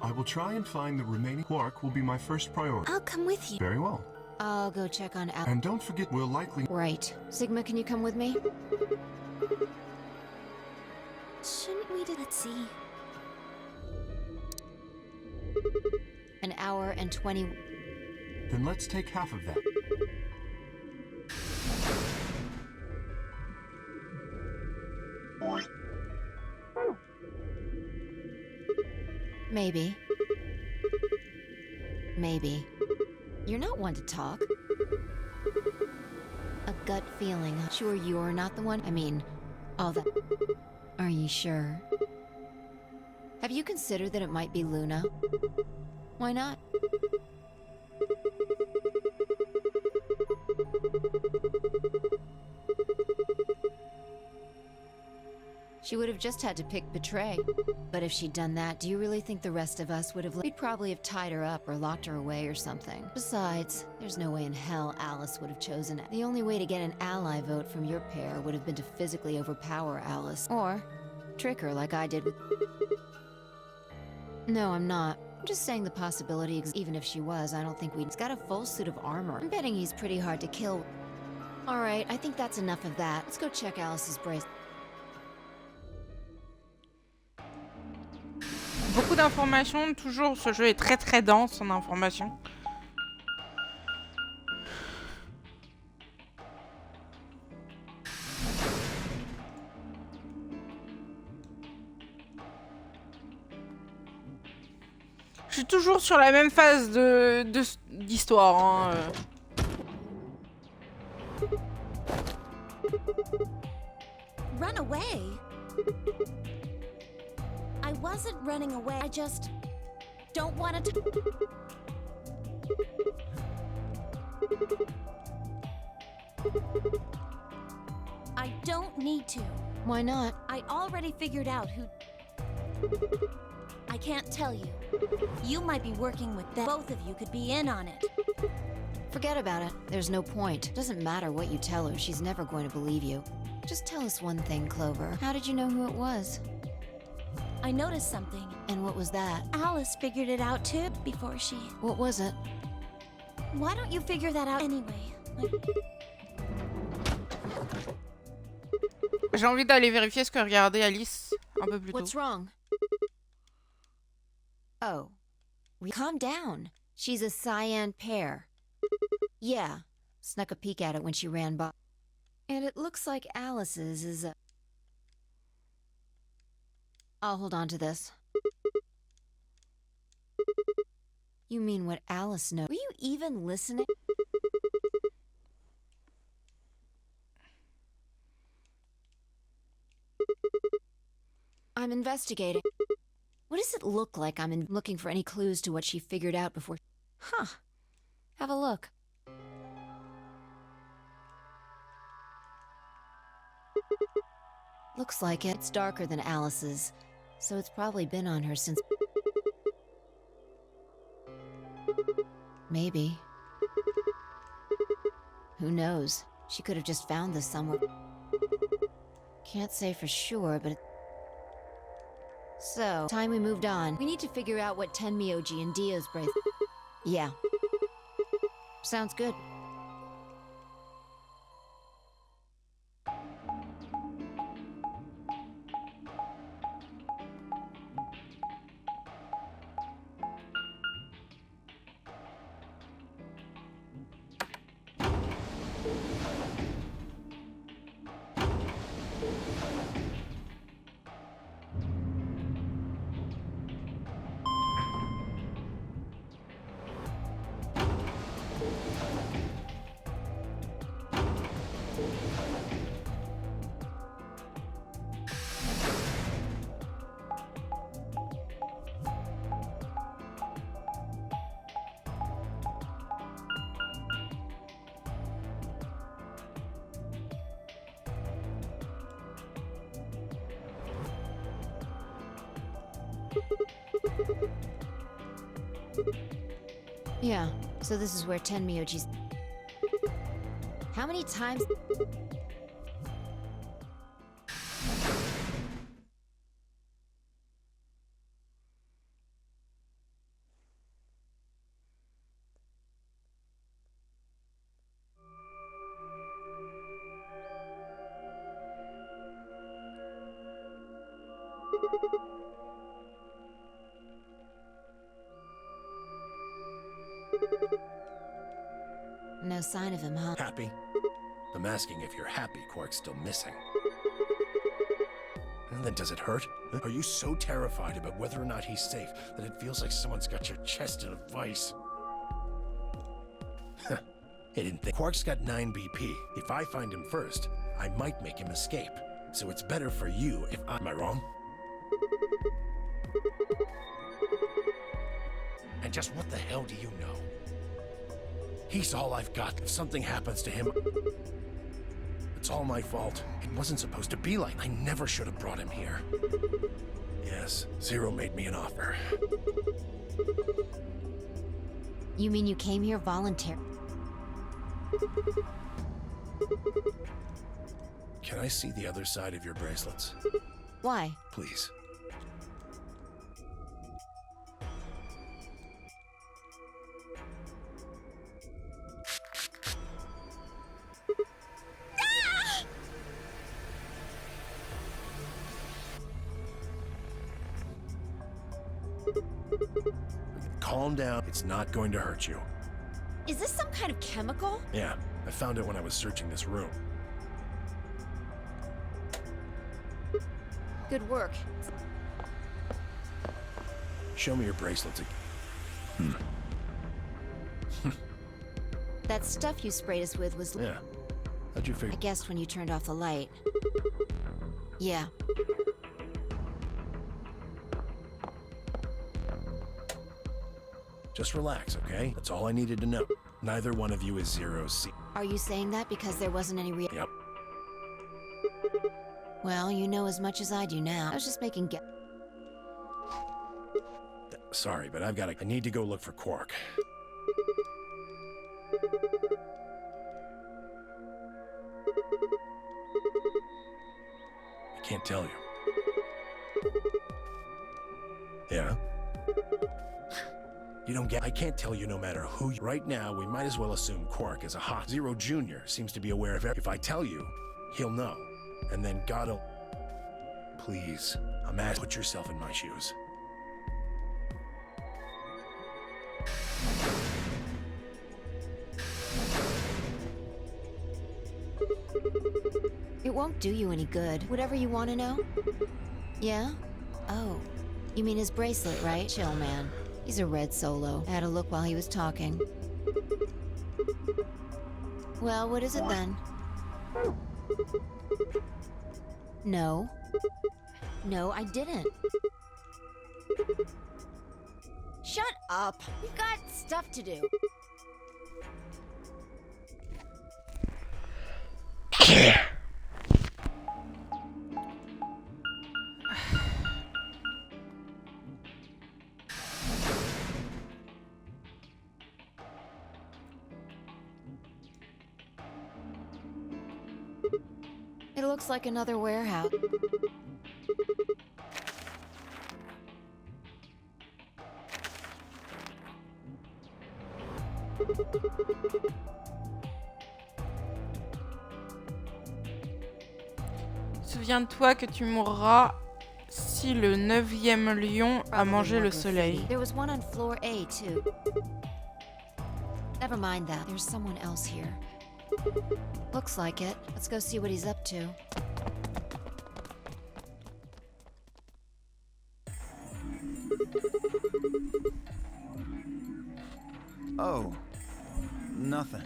I will try and find the remaining. Quark will be my first priority. I'll come with you. Very well. I'll go check on Al. And don't forget, we'll likely... Right. Sigma, can you come with me? Shouldn't we do... Let's see. An hour and 20... Then let's take half of that. Maybe. Maybe. You're not one to talk. A gut feeling. Sure you're not the one? I mean, all that... Are you sure? Have you considered that it might be Luna? Why not? She would have just had to pick betray. But if she'd done that, do you really think the rest of us would have... We'd probably have tied her up or locked her away or something. Besides, there's no way in hell Alice would have chosen it. The only way to get an ally vote from your pair would have been to physically overpower Alice. Or trick her like I did with... No, I'm not. I'm just saying the possibility, even if she was, I don't think we'd... He's got a full suit of armor. I'm betting he's pretty hard to kill. Alright, I think that's enough of that. Let's go check Alice's bracelet. Beaucoup d'informations, toujours ce jeu est très très dense en informations. Je suis toujours sur la même phase d'histoire. Hein. Run away? I wasn't running away. I just don't want to... I don't need to. Why not? I already figured out who... I can't tell you. You might be working with them. Both of you could be in on it. Forget about it. There's no point. Doesn't matter what you tell her. She's never going to believe you. Just tell us one thing, Clover. How did you know who it was? I noticed something. And what was that? Alice figured it out too before she... What was it? Why don't you figure that out anyway? J'ai envie d'aller vérifier ce que regardait Alice un peu plus tôt. What's wrong? Oh. Calm down. She's a cyan pair. Yeah. Snuck a peek at it when she ran by. And it looks like Alice's is a... I'll hold on to this. You mean what Alice knows? Were you even listening? I'm investigating. What does it look like I'm looking for any clues to what she figured out before... Huh. Have a look. Looks like it's darker than Alice's, so it's probably been on her since... Maybe. Who knows? She could have just found this somewhere. Can't say for sure, but... So, time we moved on. We need to figure out what Tenmyoji and Dio's bracelet... Yeah. Sounds good. Yeah, so this is where Tenmyoji's... How many times... No sign of him, huh? Happy? I'm asking if you're happy Quark's still missing. And then does it hurt? Are you so terrified about whether or not he's safe that it feels like someone's got your chest in a vice? Huh. I didn't think. Quark's got 9 BP. If I find him first, I might make him escape. So it's better for you if I... Am I wrong? And just what the hell do you know? He's all I've got. If something happens to him, it's all my fault. It wasn't supposed to be like. I never should have brought him here. Yes, Zero made me an offer. You mean you came here voluntarily? Can I see the other side of your bracelets? Why? Please. Calm down. It's not going to hurt you. Is this some kind of chemical? Yeah, I found it when I was searching this room. Good work. Show me your bracelets again. That stuff you sprayed us with was... Yeah. How'd you I figure? guessed when you turned off the light. Yeah. Just relax, okay? That's all I needed to know. Neither one of you is Zero C. Are you saying that because there wasn't any real... Yep. Well, you know as much as I do now. I was just making Sorry, but I need to go look for Quark. I can't tell you. Yeah? You don't get... I can't tell you no matter who you... Right now, we might as well assume Quark is a hot... Zero Jr. seems to be aware of everything. If I tell you, he'll know. And then God'll... Please, I'm asking... Put yourself in my shoes. It won't do you any good. Whatever you want to know? Yeah? Oh. You mean his bracelet, right? Chill, man. He's a red solo. I had a look while he was talking. Well, what is it then? No. No, I didn't. Shut up. We've got stuff to do. It looks like another warehouse. Souviens-toi que tu mourras si le 9e lion a mangé le soleil. There was one on floor A, too. Never mind that. There's someone else here. Looks like it. Let's go see what he's up to. Oh, nothing.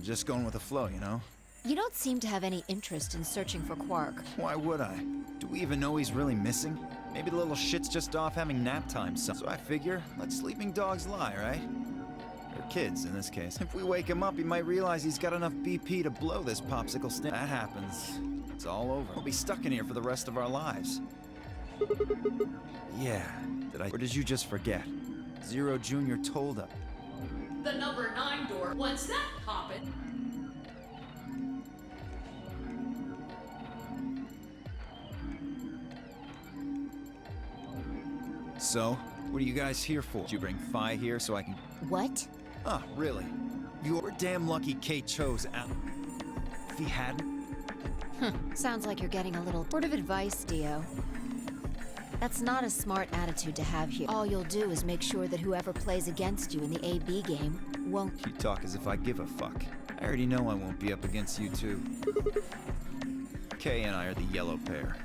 Just going with the flow, you know? You don't seem to have any interest in searching for Quark. Why would I? Do we even know he's really missing? Maybe the little shit's just off having nap time, so I figure, let sleeping dogs lie, right? Or kids, in this case. If we wake him up, he might realize he's got enough BP to blow this popsicle stick. That happens. It's all over. We'll be stuck in here for the rest of our lives. Yeah, or did you just forget? Zero Jr. told us. The number 9 door. What's that hoppin'? So, what are you guys here for? Did you bring Phi here so I can... What? Ah, really? You're damn lucky Kate chose Al... If he hadn't... Sounds like you're getting a little word of advice, Dio. That's not a smart attitude to have here. All you'll do is make sure that whoever plays against you in the AB game won't... You talk as if I give a fuck. I already know I won't be up against you two. Kay and I are the yellow pair.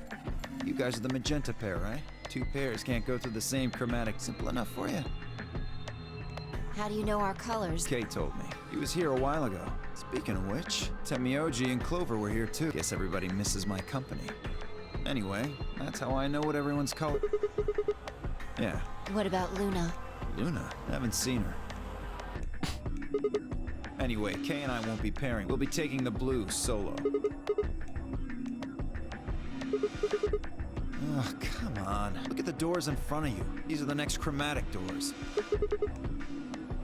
You guys are the magenta pair, right? Two pairs can't go through the same chromatic. Simple enough for you? How do you know our colors? Kay told me. He was here a while ago. Speaking of which, Temioji and Clover were here too. Guess everybody misses my company. Anyway, that's how I know what everyone's color. Yeah. What about Luna? Luna? I haven't seen her. Anyway, Kay and I won't be pairing. We'll be taking the blues solo. Oh, come on. Look at the doors in front of you. These are the next chromatic doors.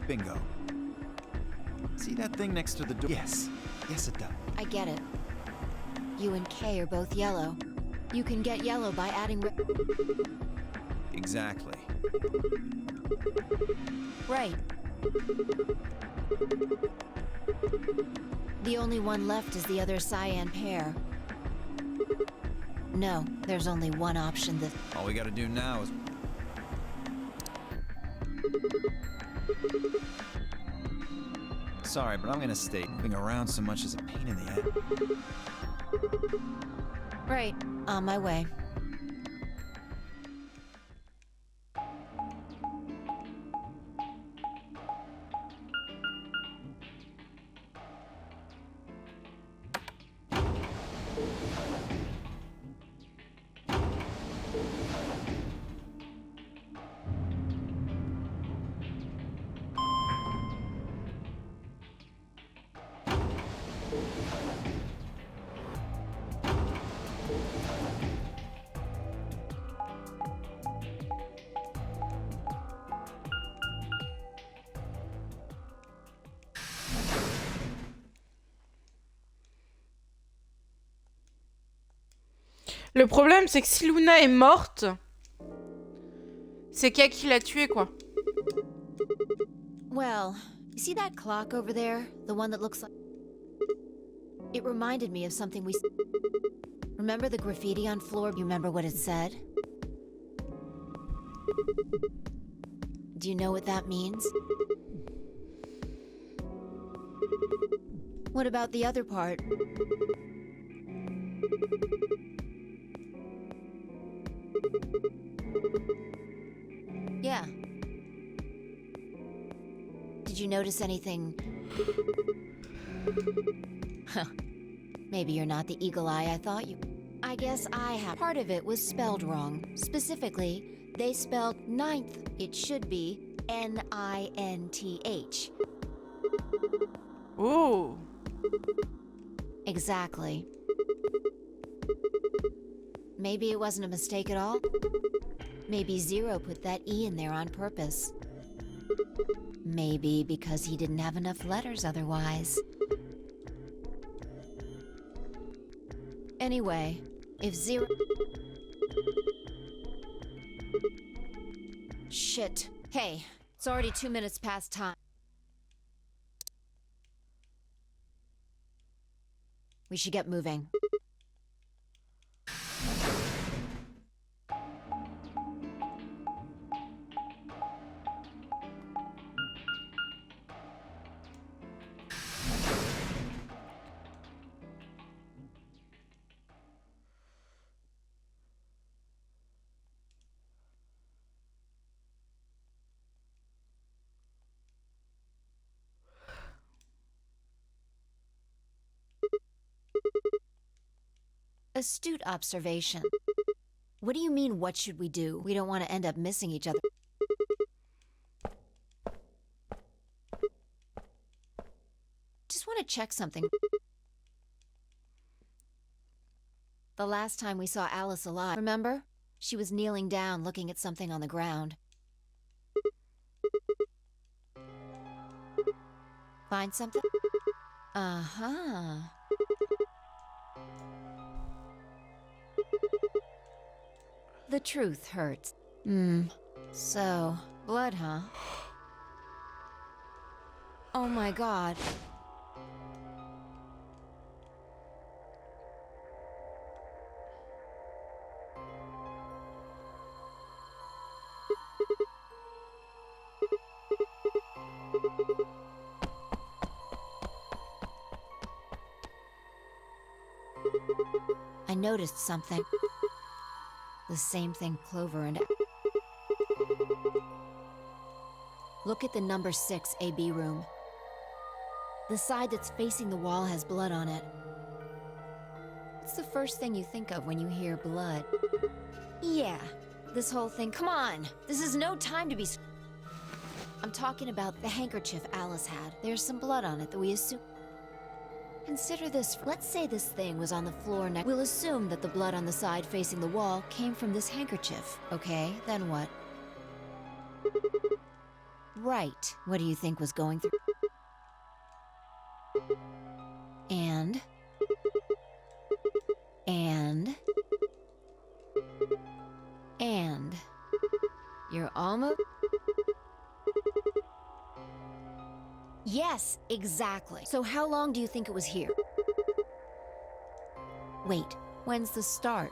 Bingo. See that thing next to the door? Yes. Yes, it does. I get it. You and Kay are both yellow. You can get yellow by adding Exactly. Right. The only one left is the other cyan pair. No, there's only one option that... All we gotta do now is... Sorry, but I'm gonna stay. Moving around so much is a pain in the ass. Right, on my way. Le problème, c'est que si Luna est morte, c'est Kay qui l'a tuée, quoi. Well, you see that clock over there? The one that looks like... It reminded me of something we... Remember the graffiti on floor? You remember what it said? Do you know what that means? What about the other part? Yeah. Did you notice anything? Huh. Maybe you're not the eagle eye I thought you... I guess I have. Part of it was spelled wrong. Specifically, they spelled ninth. It should be N-I-N-T-H. Ooh. Exactly. Maybe it wasn't a mistake at all? Maybe Zero put that E in there on purpose. Maybe because he didn't have enough letters otherwise. Anyway, if zero... Shit. Hey, it's already 2 minutes past time. We should get moving. Astute observation. What do you mean, what should we do? We don't want to end up missing each other. Just want to check something. The last time we saw Alice alive, remember? She was kneeling down looking at something on the ground. Find something? Uh-huh. The truth hurts. So, blood, huh? Oh my god. I noticed something. The same thing Clover and... Look at the number 6 AB room. The side that's facing the wall has blood on it. What's the first thing you think of when you hear blood? Yeah, this whole thing... Come on! This is no time to be... I'm talking about the handkerchief Alice had. There's some blood on it that we assume... Consider this. Let's say this thing was on the floor next. We'll assume that the blood on the side facing the wall came from this handkerchief. Okay, then what? Right. What do you think was going through? And... You're almost... Yes, exactly. So how long do you think it was here? Wait, when's the start?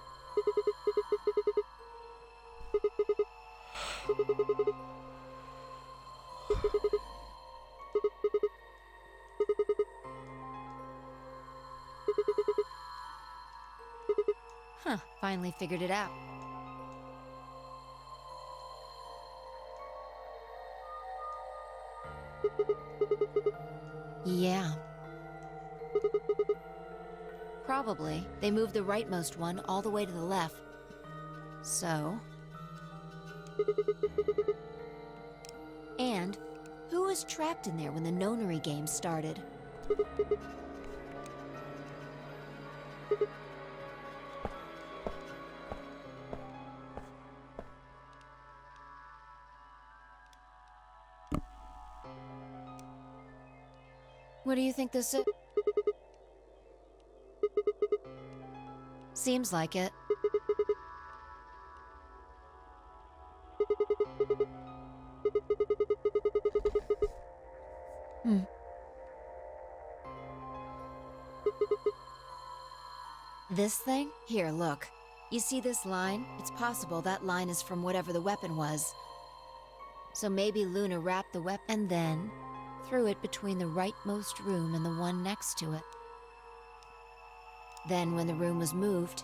Huh, finally figured it out. Yeah. Probably. They moved the rightmost one all the way to the left. So... And who was trapped in there when the nonary game started? What do you think this is? Seems like it. This thing? Here, look. You see this line? It's possible that line is from whatever the weapon was. So maybe Luna wrapped the weapon and then threw it between the rightmost room and the one next to it. Then when the room was moved,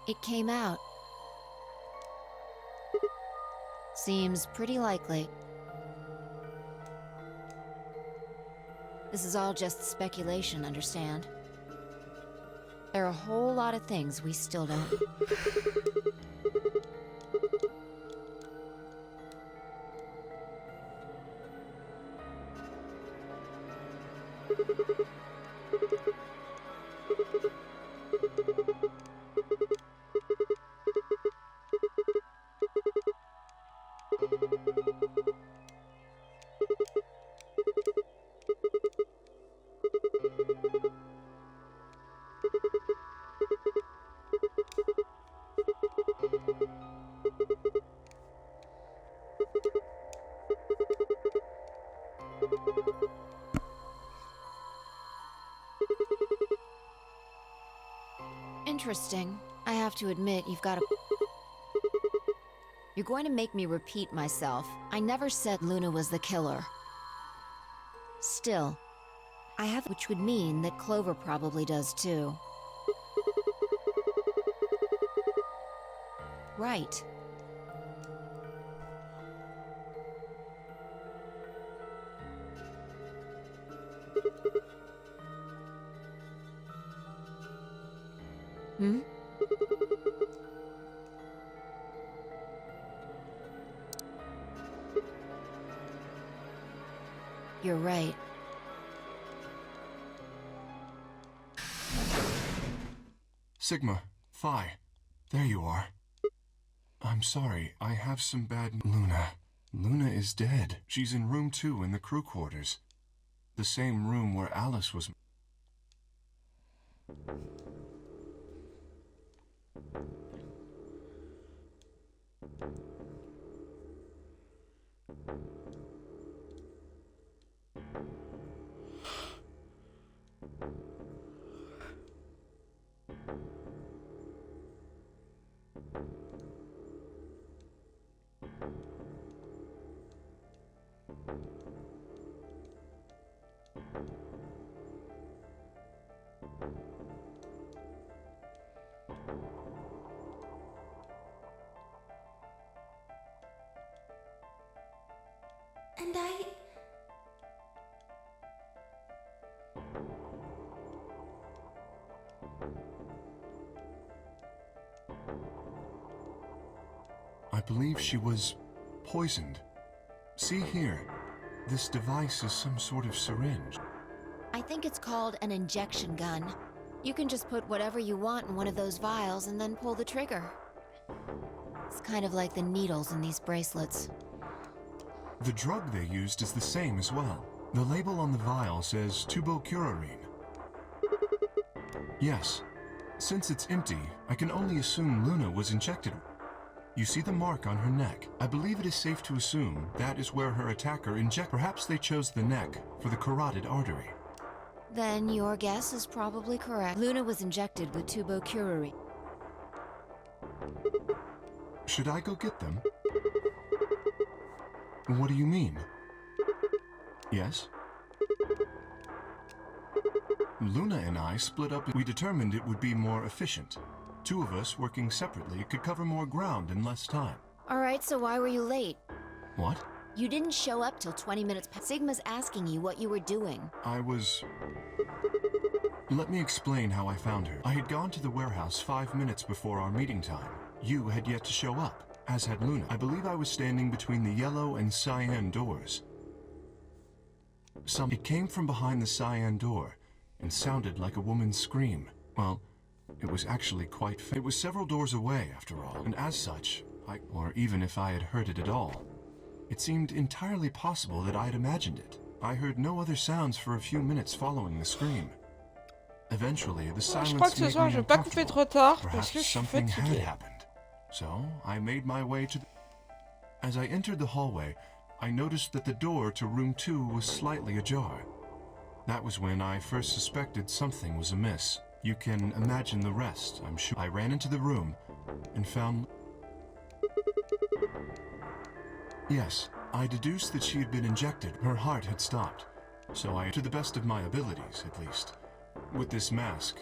it came out. Seems pretty likely. This is all just speculation, understand? There are a whole lot of things we still don't... Interesting. I have to admit, you've got a... You're going to make me repeat myself. I never said Luna was the killer. Still, I have... Which would mean that Clover probably does too. Right. Hmm? You're right. Sigma, Phi, there you are. I'm sorry, I have some bad... Luna. Luna is dead. She's in room 2 in the crew quarters. The same room where Alice was... And I believe she was poisoned. See here, this device is some sort of syringe. I think it's called an injection gun. You can just put whatever you want in one of those vials and then pull the trigger. It's kind of like the needles in these bracelets. The drug they used is the same as well. The label on the vial says tubocurarine. Yes. Since it's empty, I can only assume Luna was injected. You see the mark on her neck. I believe it is safe to assume that is where her attacker injected. Perhaps they chose the neck for the carotid artery. Then your guess is probably correct. Luna was injected with tubocurarine. Should I go get them? What do you mean? Yes? Luna and I split up. We determined it would be more efficient. 2 of us working separately could cover more ground in less time. Alright, so why were you late? What? You didn't show up till 20 minutes past. Sigma's asking you what you were doing. I was... Let me explain how I found her. I had gone to the warehouse 5 minutes before our meeting time. You had yet to show up, as had Luna. I believe I was standing between the yellow and cyan doors. It came from behind the cyan door and sounded like a woman's scream. Well, it was actually quite it was several doors away, after all, and as such, or even if I had heard it at all, it seemed entirely possible that I had imagined it. I heard no other sounds for a few minutes following the scream. Eventually, the silence Je crois que ce soir, je vais pas couper trop tard parce que je suis something had fatiguée. happened. So, I made my way to As I entered the hallway, I noticed that the door to room 2 was slightly ajar. That was when I first suspected something was amiss. You can imagine the rest, I'm sure. I ran into the room and found... Yes, I deduced that she had been injected. Her heart had stopped. So I, to the best of my abilities, at least, with this mask.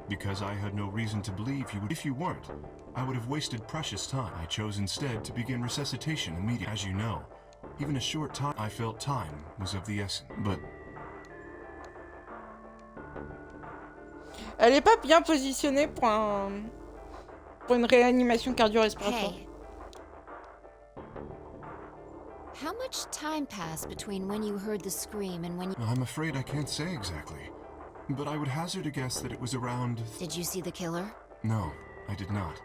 Because I had no reason to believe you would. If you weren't, I would have wasted precious time. I chose instead to begin resuscitation immediately. As you know, even a short time, I felt time was of the essence. But... Elle est pas bien positionnée pour une réanimation cardio-respiratoire. Hey. How much time passed between when you heard the scream and when you... I'm afraid I can't say exactly. But I would hazard a guess that it was around... Did you see the killer? No, I did not.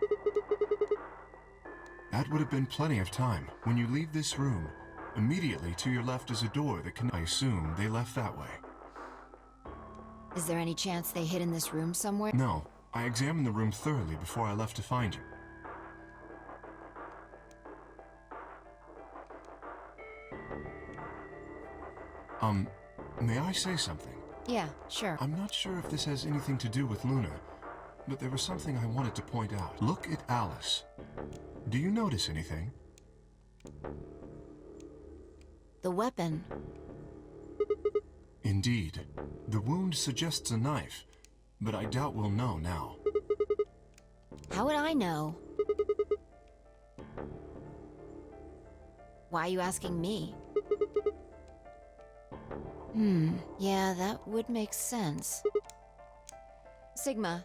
That would have been plenty of time. When you leave this room, immediately to your left is a door that can... I assume they left that way. Is there any chance they hid in this room somewhere? No, I examined the room thoroughly before I left to find you. May I say something? Yeah, sure. I'm not sure if this has anything to do with Luna, but there was something I wanted to point out. Look at Alice. Do you notice anything? The weapon. Indeed. The wound suggests a knife, but I doubt we'll know now. How would I know? Why are you asking me? Yeah, that would make sense. Sigma,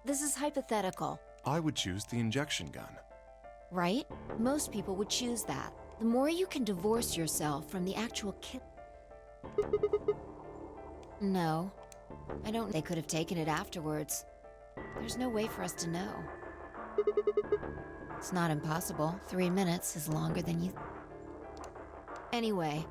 this is hypothetical. I would choose the injection gun. Right? Most people would choose that. The more you can divorce yourself from the actual kill. No. I don't. They could have taken it afterwards. There's no way for us to know. It's not impossible. 3 minutes is longer than you. Anyway,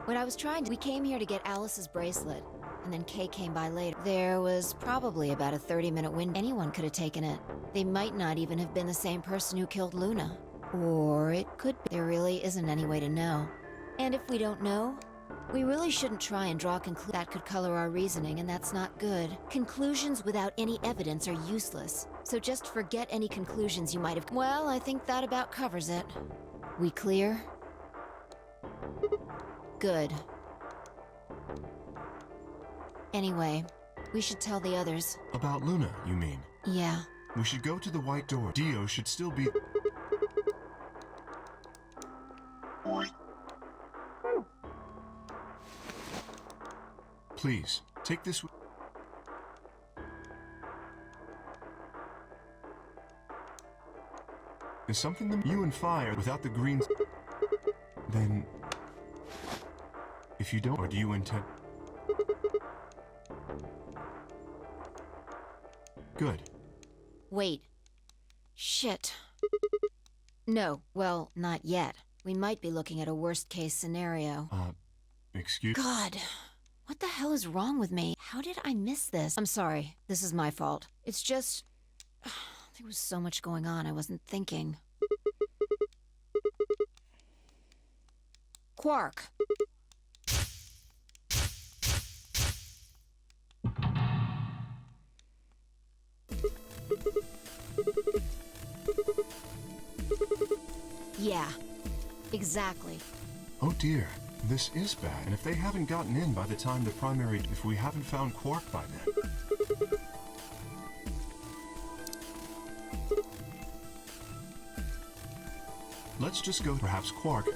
when I was we came here to get Alice's bracelet, and then Kay came by later. There was probably about a 30-minute window. Anyone could have taken it. They might not even have been the same person who killed Luna. Or it could be. There really isn't any way to know. And if we don't know, we really shouldn't try and draw conclusions that could color our reasoning, and that's not good. Conclusions without any evidence are useless. So just forget any conclusions you might have. Well, I think that about covers it. We clear? Good. Anyway, we should tell the others. About Luna, you mean? Yeah. We should go to the white door. Dio should still be... Please, take this... Is something the... You and Fire without the greens... Then... If you don't, or do you intend... Good. Wait. Shit. No, well, not yet. We might be looking at a worst-case scenario. Excuse... God. What the hell is wrong with me? How did I miss this? I'm sorry. This is my fault. It's just... there was so much going on, I wasn't thinking. Quark. Yeah, exactly. Oh dear, this is bad. And if they haven't gotten in by the time the primary... If we haven't found Quark by then... Let's just go, perhaps Quark...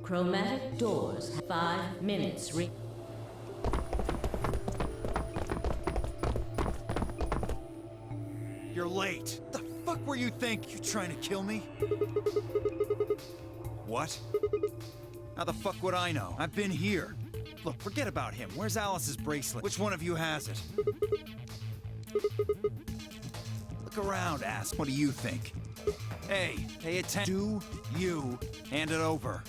Chromatic doors, 5 minutes. You're late. The fuck were you think? You trying to kill me? What? How the fuck would I know? I've been here. Look, forget about him. Where's Alice's bracelet? Which one of you has it? Look around, ass. What do you think? Hey, pay attention. Do you hand it over?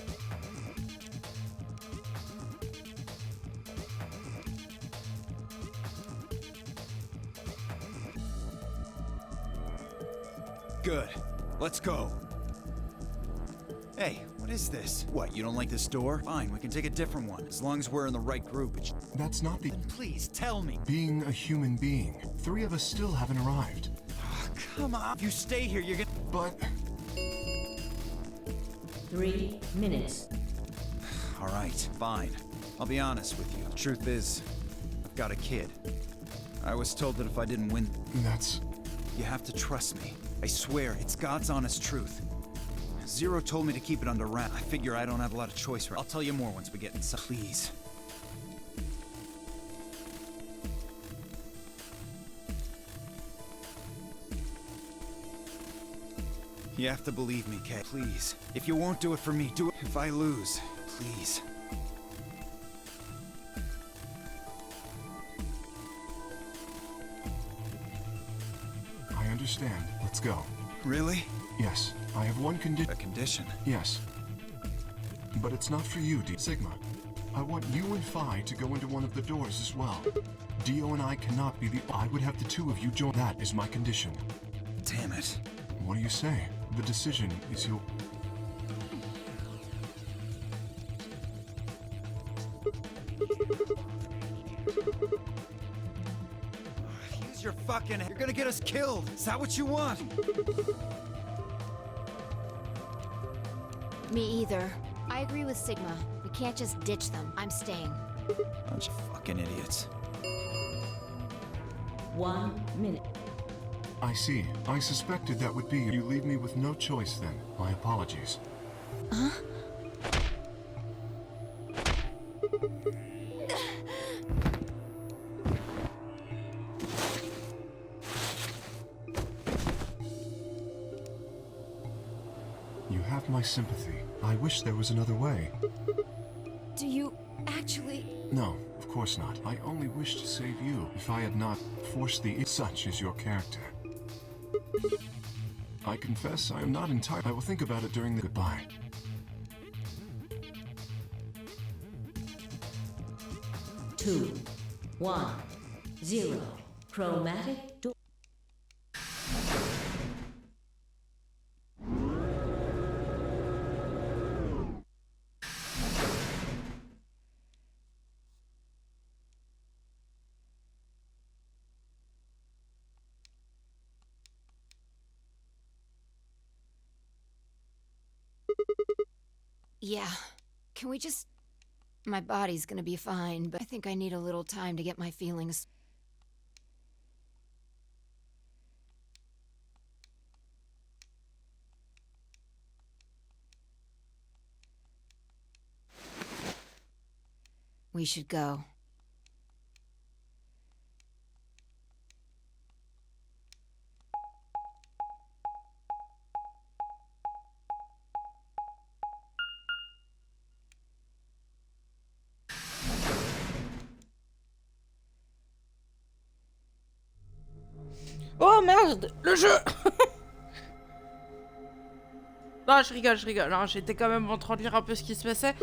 Good. Let's go. Hey, what is this? What, you don't like this door? Fine, we can take a different one, as long as we're in the right group. That's not the... Then please, tell me. Being a human being. 3 of us still haven't arrived. Oh, come on. You stay here, you're gonna... But... 3 minutes. Alright, fine. I'll be honest with you. Truth is, I've got a kid. I was told that if I didn't win... That's... You have to trust me. I swear, it's God's honest truth. Zero told me to keep it under wraps. I figure I don't have a lot of choice. I'll tell you more once we get inside. Please. You have to believe me, Kay. Please. If you won't do it for me, do it if I lose. Please. I understand. Let's go. Really? Yes. I have one condition. A condition? Yes. But it's not for you, Sigma. I want you and Phi to go into one of the doors as well. Dio and I cannot be the... I would have the two of you join. That is my condition. Damn it. What do you say? The decision is your... Use your fucking... You're gonna get us killed. Is that what you want? Me either. I agree with Sigma. We can't just ditch them. I'm staying. Bunch of fucking idiots. 1 minute. I see. I suspected that would be you. You leave me with no choice then. My apologies. Huh? You have my sympathy. I wish there was another way. Do you actually... No, of course not. I only wish to save you. If I had not forced the... Such is your character. I confess I am not entirely... I will think about it during the goodbye. Two, 1, 0. Chromatic door. Yeah. Can we just... My body's gonna be fine, but I think I need a little time to get my feelings... We should go. Oh merde, le jeu. Non, je rigole. Hein, j'étais quand même en train de lire un peu ce qui se passait.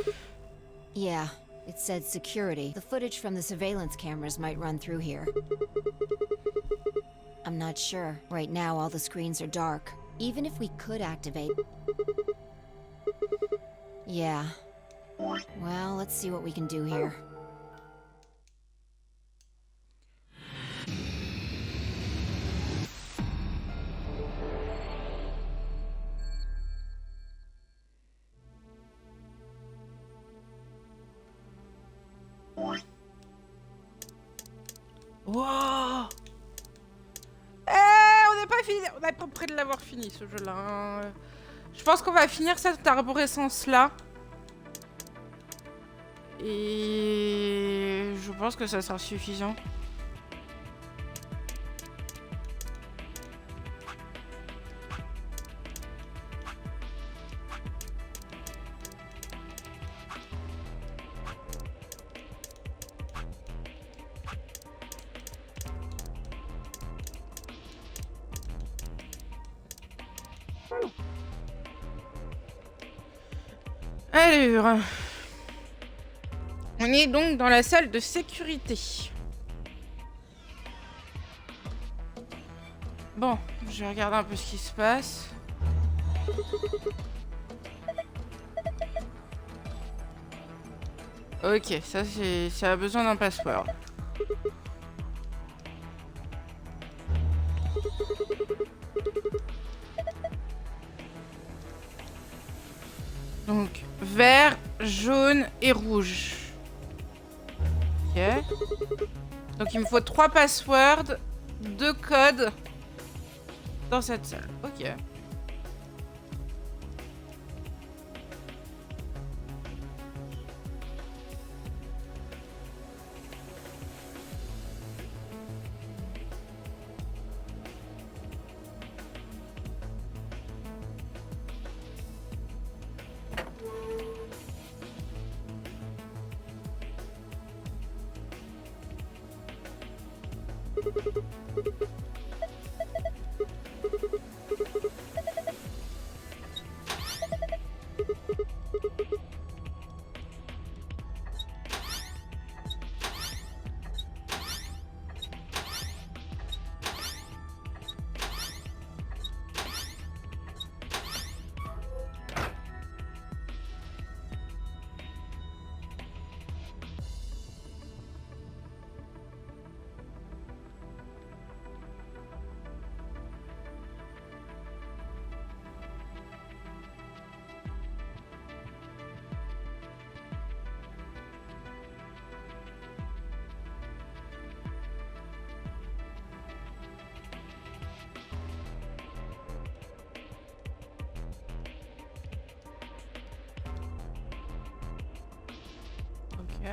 Yeah, it said security. The footage from the surveillance cameras might run through here. I'm not sure. Right now, all the screens are dark. Even if we could activate... Yeah. Well, let's see what we can do here. Wow. On n'est pas fini, on est pas près de l'avoir fini ce jeu-là. Hein. Je pense qu'on va finir cette arborescence-là. Et je pense que ça sera suffisant. Alors, on est donc dans la salle de sécurité. Bon, je vais regarder un peu ce qui se passe. Ok, ça a besoin d'un password. Donc, vert, jaune et rouge. Ok. Donc il me faut 3 passwords, 2 codes dans cette salle. Ok. Ok.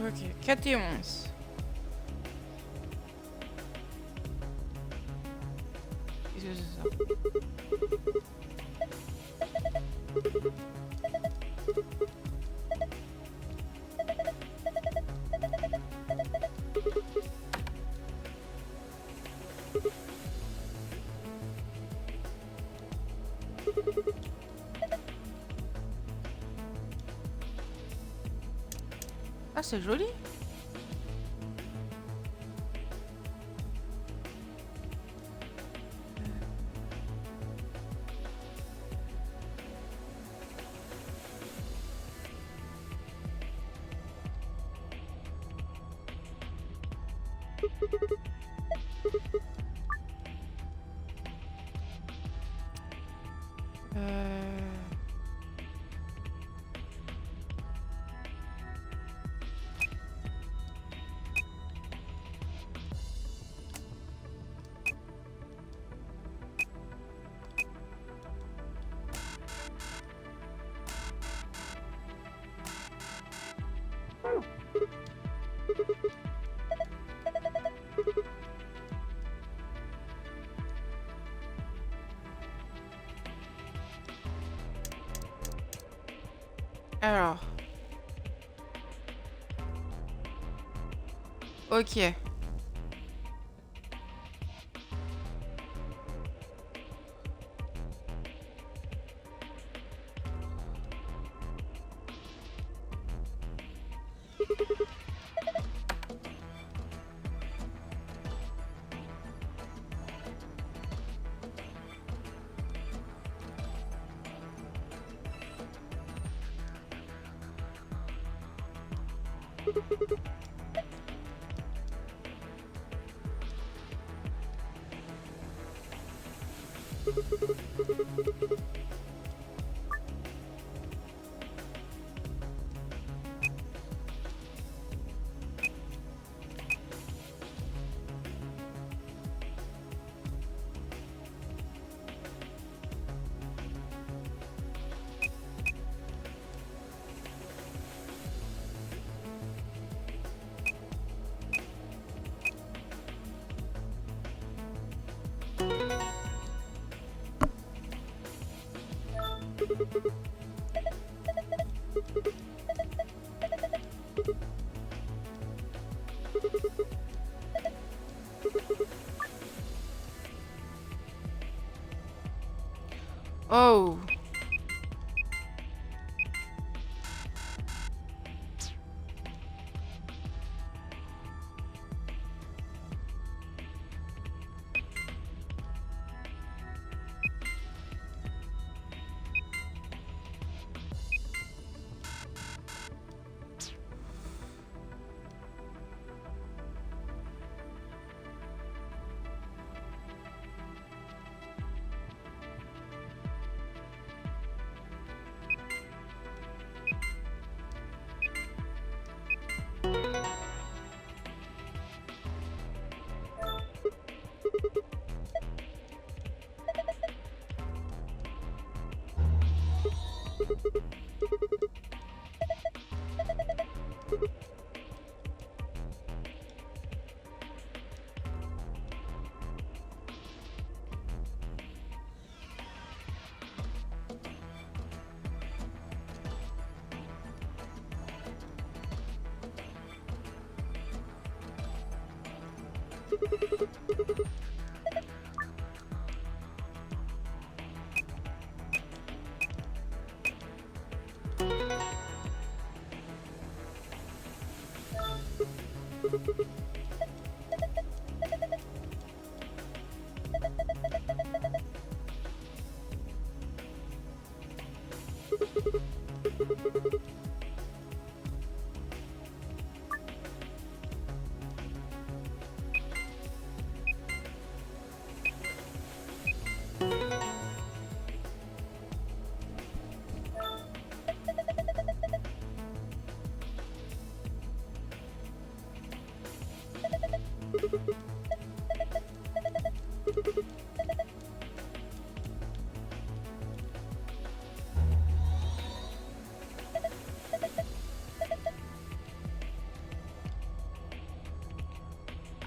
Ok, 4 et 11. Qu'est-ce que c'est ça? Ah, c'est joli. Alors. Ok. Oh.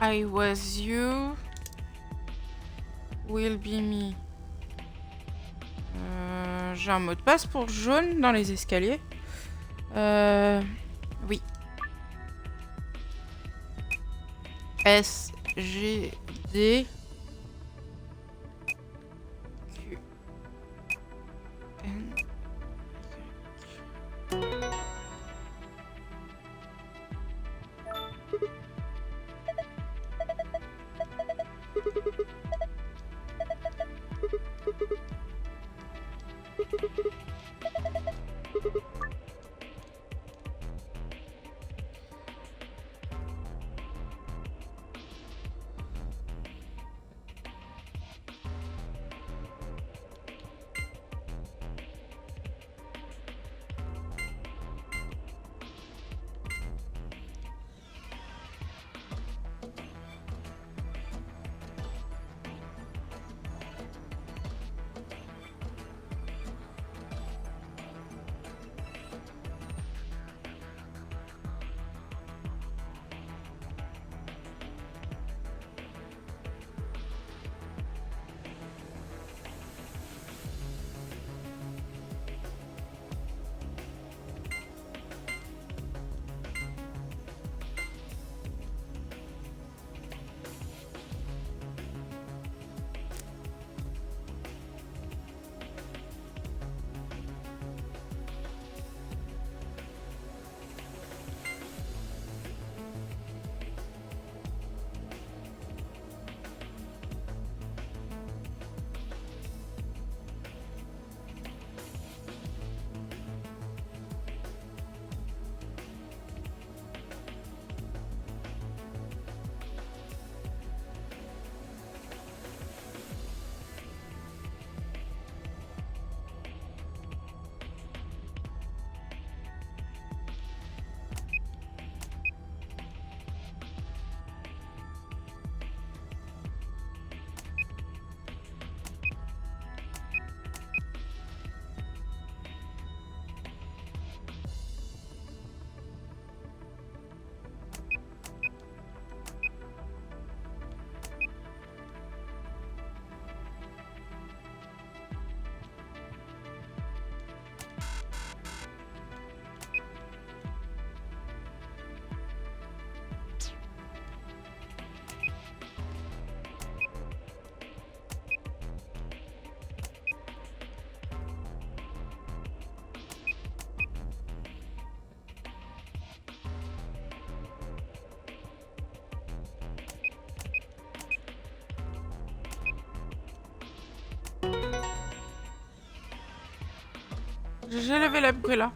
I was you, will be me. J'ai un mot de passe pour jaune dans les escaliers. Oui. S, G, D, Q, N, Y. J'ai levé la là.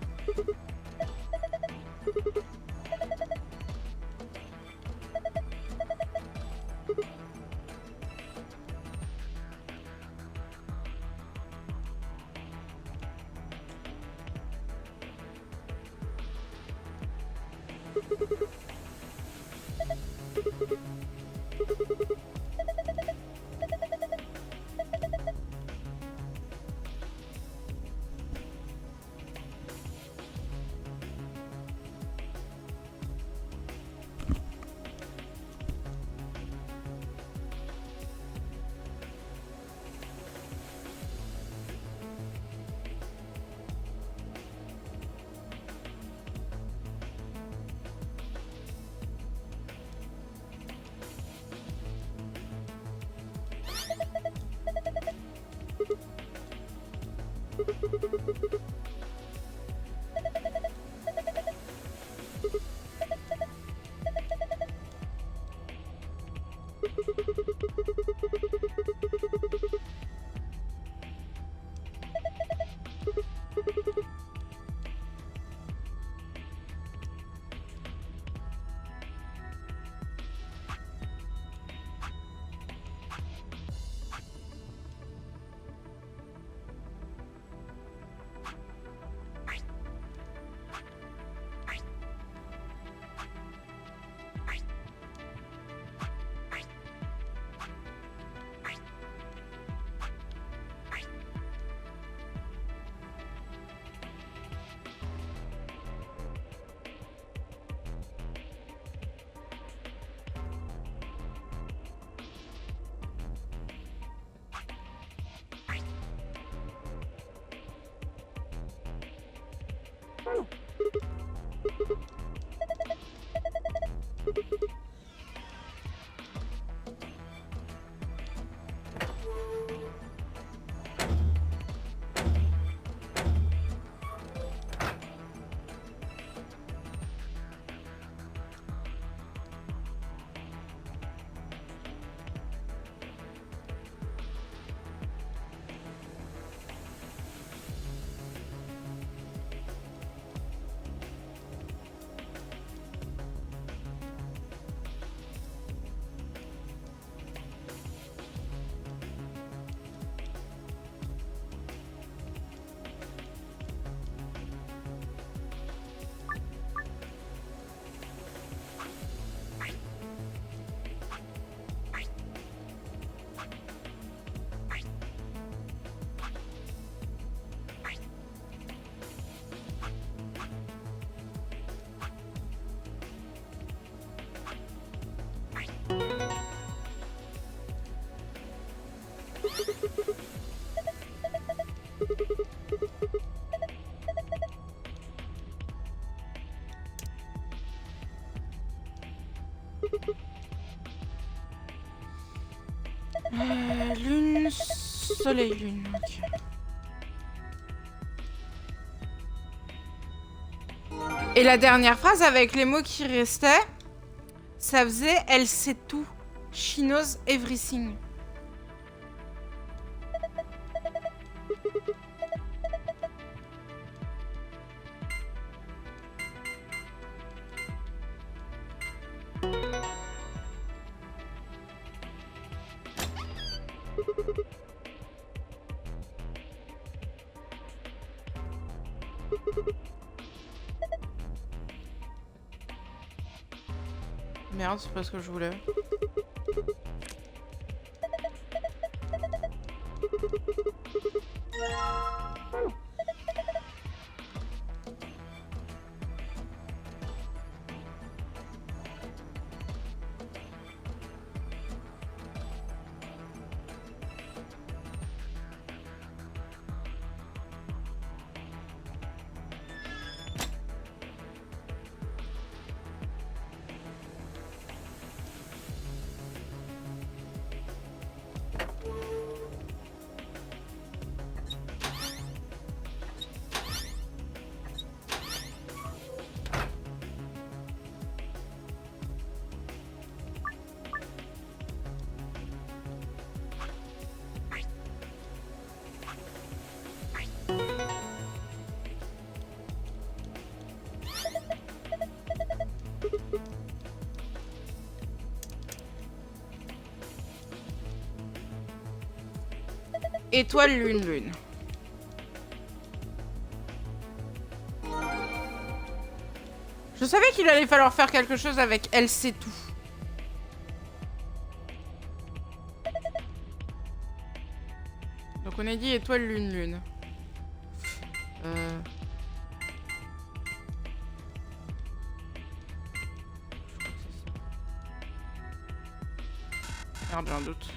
Lune, soleil, lune. Okay. Et la dernière phrase avec les mots qui restaient, ça faisait « Elle sait tout. She knows everything ». Merde, c'est pas ce que je voulais. étoile, lune, lune. Je savais qu'il allait falloir faire quelque chose avec elle, c'est tout. Donc on a dit étoile, lune, lune. Merde, j'ai un doute.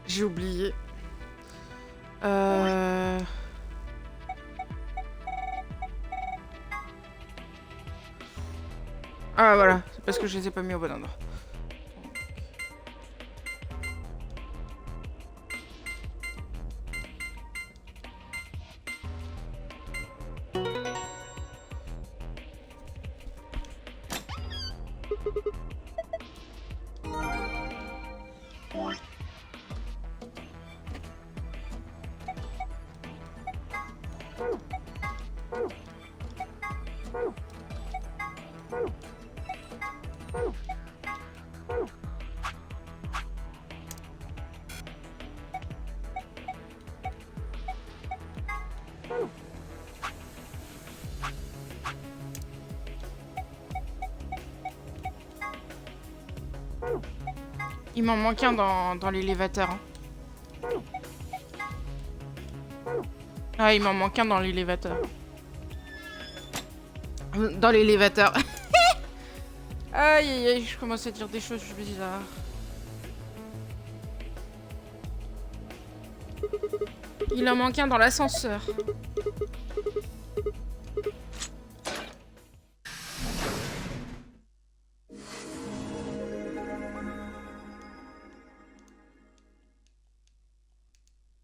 J'ai oublié. Ah voilà, c'est parce que je les ai pas mis au bon endroit. Il m'en manque un dans l'élévateur. Hein. Ah, il m'en manque un dans l'élévateur. Dans l'élévateur. Aïe, aïe, aïe, je commence à dire des choses bizarres. Il en manque un dans l'ascenseur.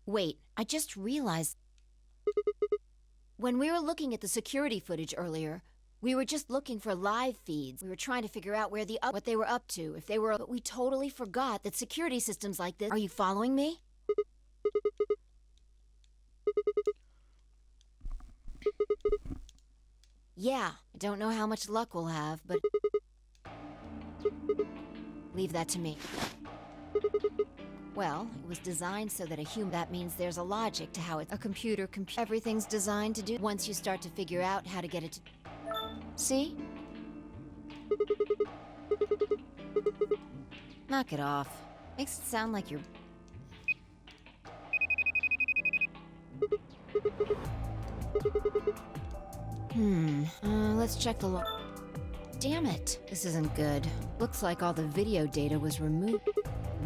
Wait, I just realized. When we were looking at the security footage earlier, we were just looking for live feeds. We were trying to figure out what they were up to, if they were, but we totally forgot that security systems like this. Are you following me? Yeah, I don't know how much luck we'll have, but leave that to me. Well, it was designed so that that means there's a logic to how it's a computer everything's designed to do once you start to figure out how to get it to... See? Knock it off. Makes it sound like you're... let's check the log. Damn it. This isn't good. Looks like all the video data was removed.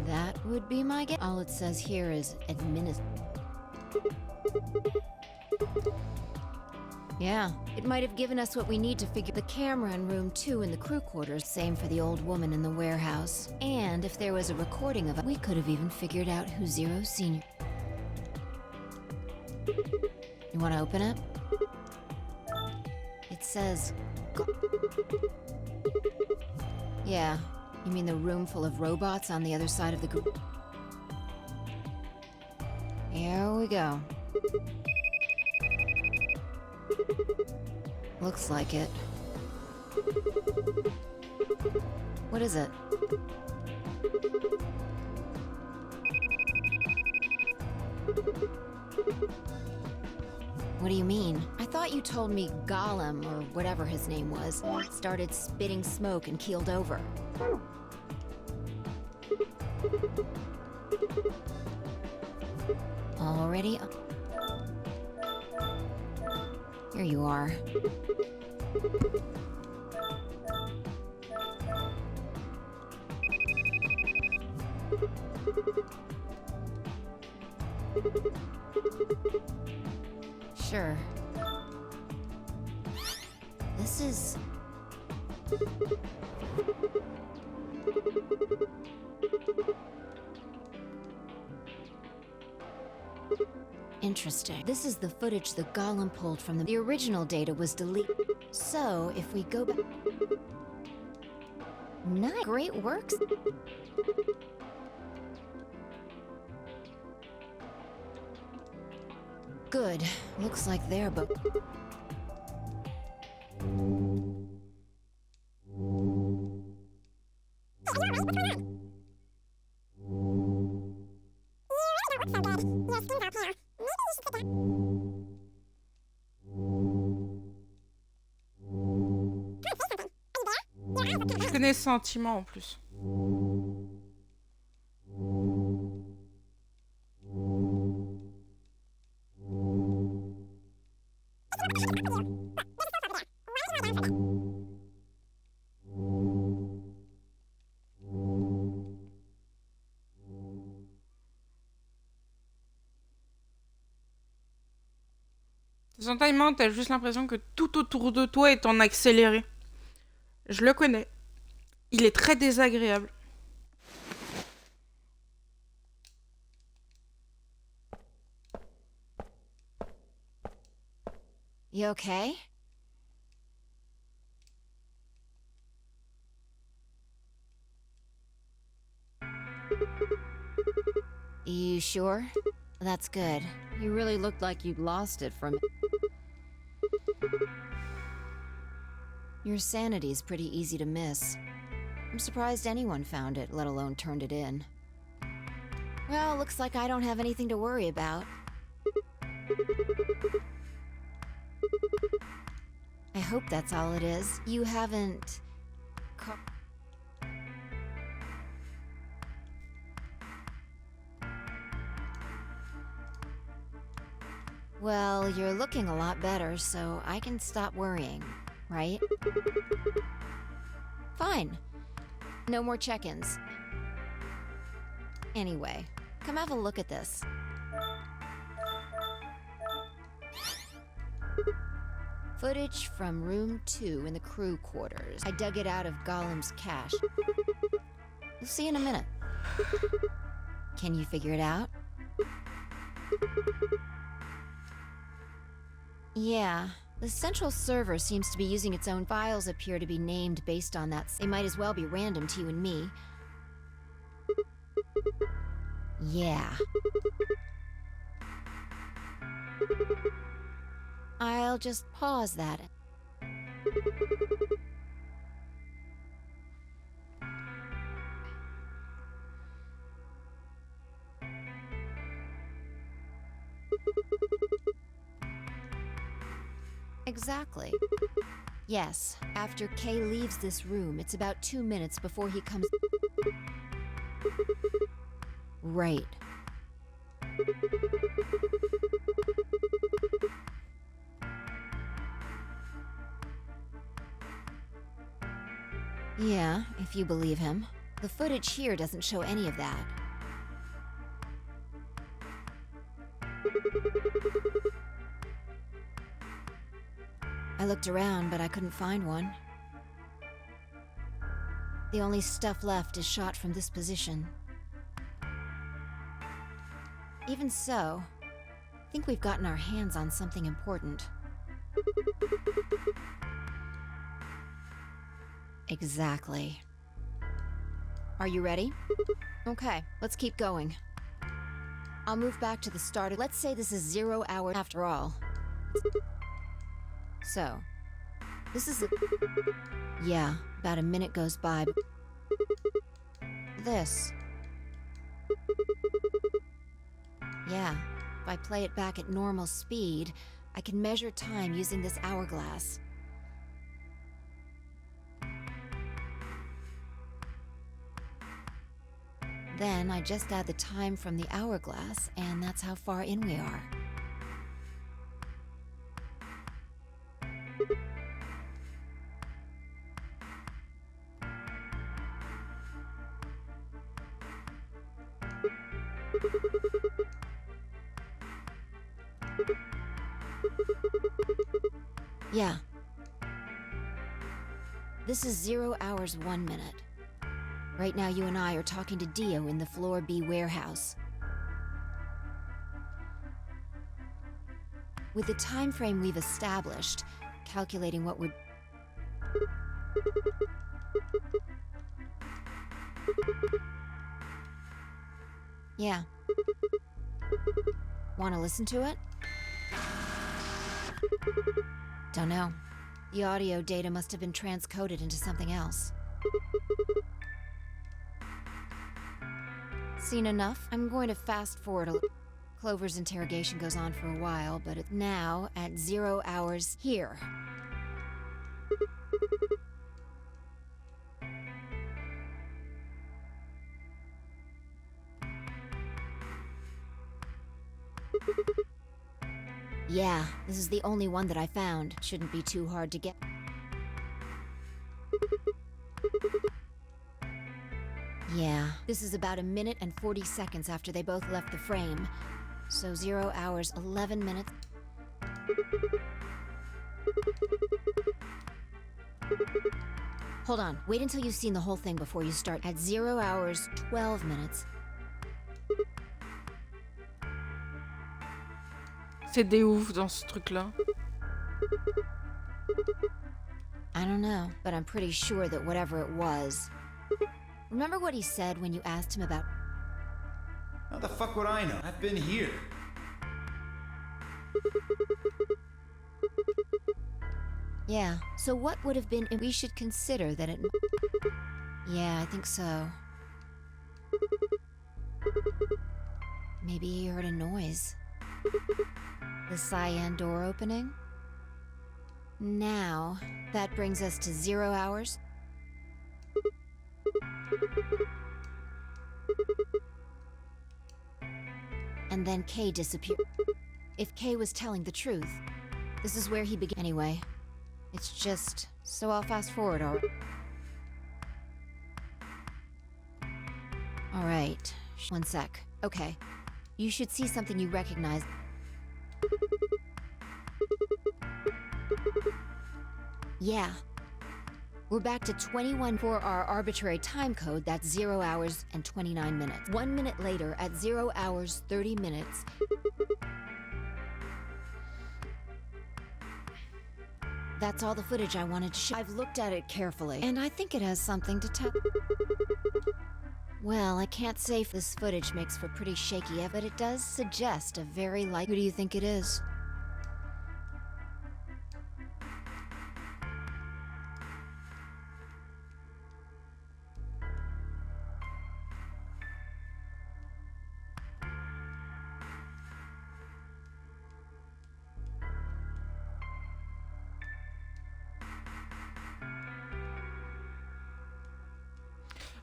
That would be my guess. All it says here is Yeah, it might have given us what we need to figure the camera in room 2 in the crew quarters. Same for the old woman in the warehouse. And if there was a recording of it, we could have even figured out who Zero Senior. You want to open it? It says... Yeah, you mean the room full of robots on the other side of the group? Here we go. Looks like it. What is it? What do you mean? I thought you told me Gollum, or whatever his name was, started spitting smoke and keeled over. Already? Here you are. Sure. This is... Interesting. This is the footage the Golem pulled from the original data was deleted. So, if we go back... Not great works. Good. Looks like they're both. Je connais ce sentiment en plus. Son timing, t'as juste l'impression que tout autour de toi est en accéléré. Je le connais. Il est très désagréable. You okay? You sure? That's good. You really looked like you'd lost it from... Your sanity's pretty easy to miss. I'm surprised anyone found it, let alone turned it in. Well, looks like I don't have anything to worry about. I hope that's all it is. You haven't... Well, you're looking a lot better, so I can stop worrying, right? Fine. No more check-ins. Anyway, come have a look at this. Footage from room 2 in the crew quarters. I dug it out of Gollum's cache. You'll see in a minute. Can you figure it out? Yeah, the central server seems to be using its own files appear to be named based on that. They might as well be random to you and me. Yeah. I'll just pause that. Exactly. Yes, after Kay leaves this room, it's about 2 minutes before he comes... Right. Yeah, if you believe him. The footage here doesn't show any of that. I looked around, but I couldn't find one. The only stuff left is shot from this position. Even so, I think we've gotten our hands on something important. Exactly. Are you ready? Okay, let's keep going. I'll move back to the start. Let's say this is 0 hour after all. So, this is... Yeah, about a minute goes by. This. Yeah, if I play it back at normal speed, I can measure time using this hourglass. Then I just add the time from the hourglass, and that's how far in we are. Yeah. This is 0 hours 1 minute. Right now you and I are talking to Dio in the Floor B warehouse. With the time frame we've established, calculating what would... Yeah. Want to listen to it? Don't know. The audio data must have been transcoded into something else. Seen enough? I'm going to fast forward a little. Clover's interrogation goes on for a while, but it's now at 0 hours here. Yeah, this is the only one that I found. Shouldn't be too hard to get. Yeah, this is about 1 minute and 40 seconds after they both left the frame. So 0 hours, 11 minutes. Hold on, wait until you've seen the whole thing before you start. At 0 hours, 12 minutes. C'est des ouf dans ce truc-là. I don't know, but I'm pretty sure that whatever it was. Remember what he said when you asked him about... How the fuck would I know? I've been here. Yeah, so what would have been if we should consider that it... Yeah, I think so. Maybe he heard a noise. The cyan door opening? Now, that brings us to 0 hours. And then Kay disappeared. If Kay was telling the truth, this is where he began. Anyway, it's just... So I'll fast forward, Alright, one sec. Okay, you should see something you recognize. Yeah. We're back to 21 for our arbitrary time code. That's 0 hours and 29 minutes. 1 minute later, at 0 hours, 30 minutes... That's all the footage I wanted to show. I've looked at it carefully, and I think it has something to tell. Well, I can't say if this footage makes for pretty shaky, but it does suggest a very light... Who do you think it is?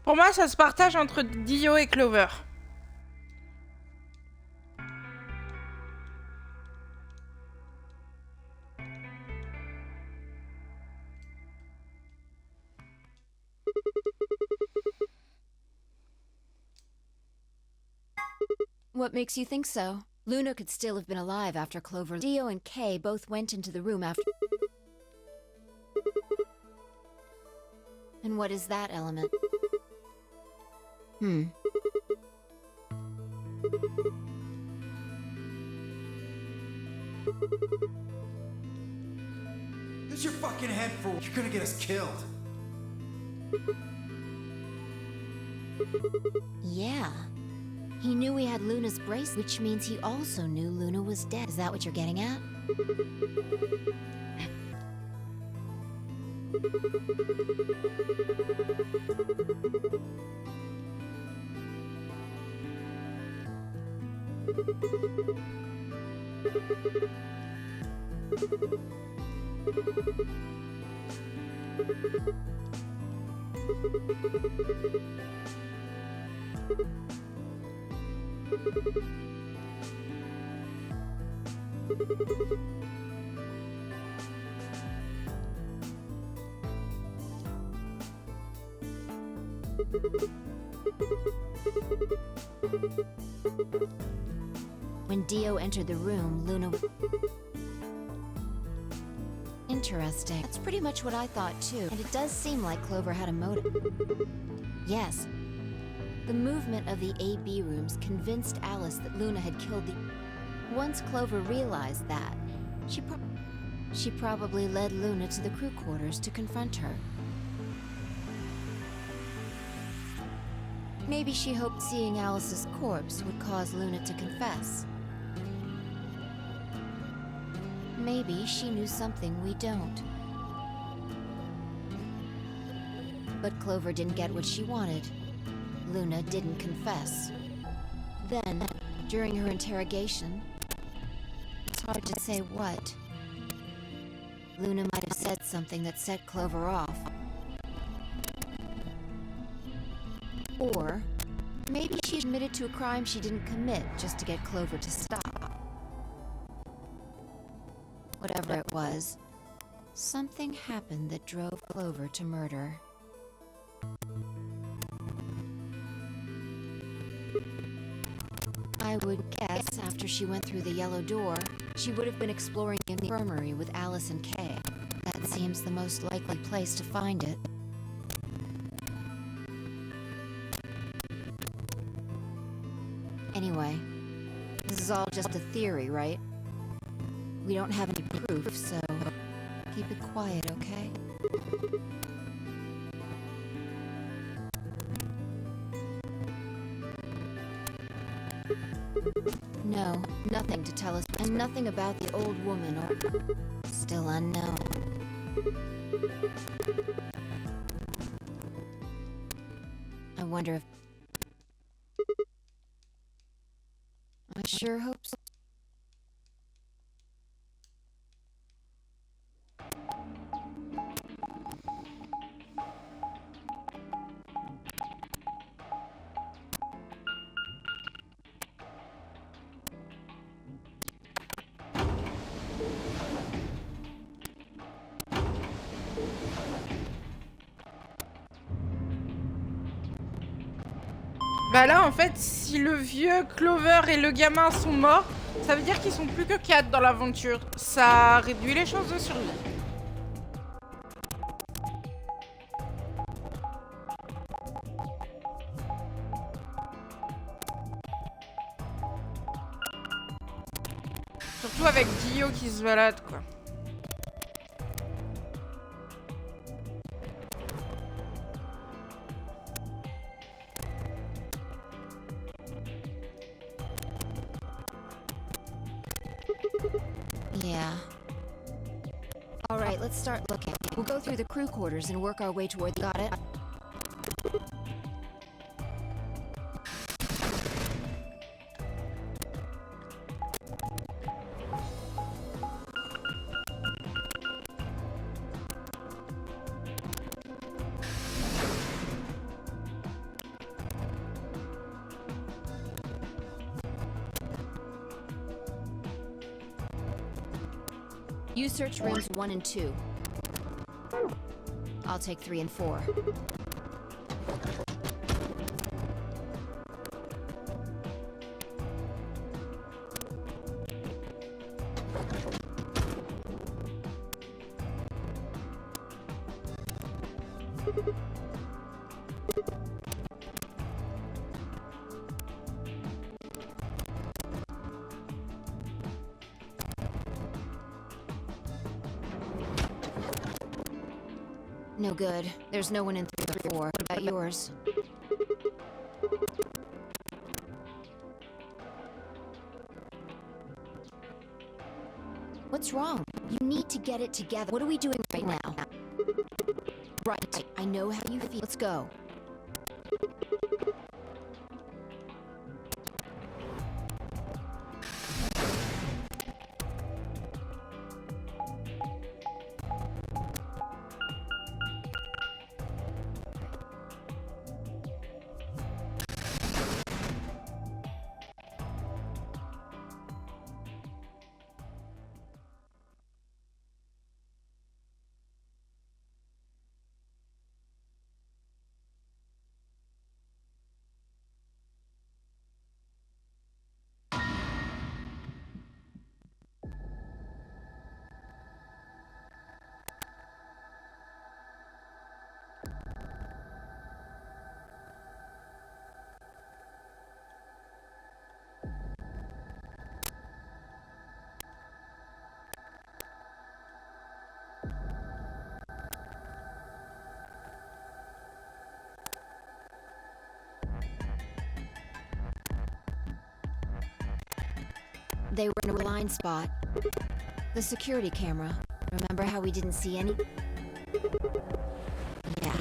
Pour moi, ça se partage entre Dio et Clover. What makes you think so? Luna could still have been alive after Clover. Dio and Kay both went into the room after... And what is that element? Use your fucking head for... You're gonna get us killed. Yeah. He knew we had Luna's bracelet, which means he also knew Luna was dead. Is that what you're getting at? When Dio entered the room, Luna... Interesting. That's pretty much what I thought too. And it does seem like Clover had a motive. Yes. The movement of the AB rooms convinced Alice that Luna had killed the... Once Clover realized that, she probably led Luna to the crew quarters to confront her. Maybe she hoped seeing Alice's corpse would cause Luna to confess. maybe she knew something we don't. But Clover didn't get what she wanted. Luna didn't confess. Then, during her interrogation, it's hard to say what. Luna might have said something that set Clover off. Or maybe she admitted to a crime she didn't commit just to get Clover to stop. Whatever it was, something happened that drove Clover to murder. I would guess after she went through the yellow door, she would have been exploring the infirmary with Alice and Kay. That seems the most likely place to find it. Anyway, this is all just a theory, right? We don't have any proof, so keep it quiet, okay? No, nothing to tell us, and nothing about the old woman or... Still unknown. I wonder if... I sure hope so. Bah là, en fait, si le vieux Clover et le gamin sont morts, ça veut dire qu'ils sont plus que 4 dans l'aventure. Ça réduit les chances de survie. Surtout avec Dio qui se balade, quoi. Yeah. Alright, let's start looking. We'll go through the crew quarters and work our way toward... Got it? You search rooms 1 and 2. I'll take 3 and 4. No good. There's no one in 3 or 4. What about yours? What's wrong? You need to get it together. What are we doing right now? Right. I know how you feel. Let's go. They were in a blind spot. The security camera. Remember how we didn't see any? Yeah.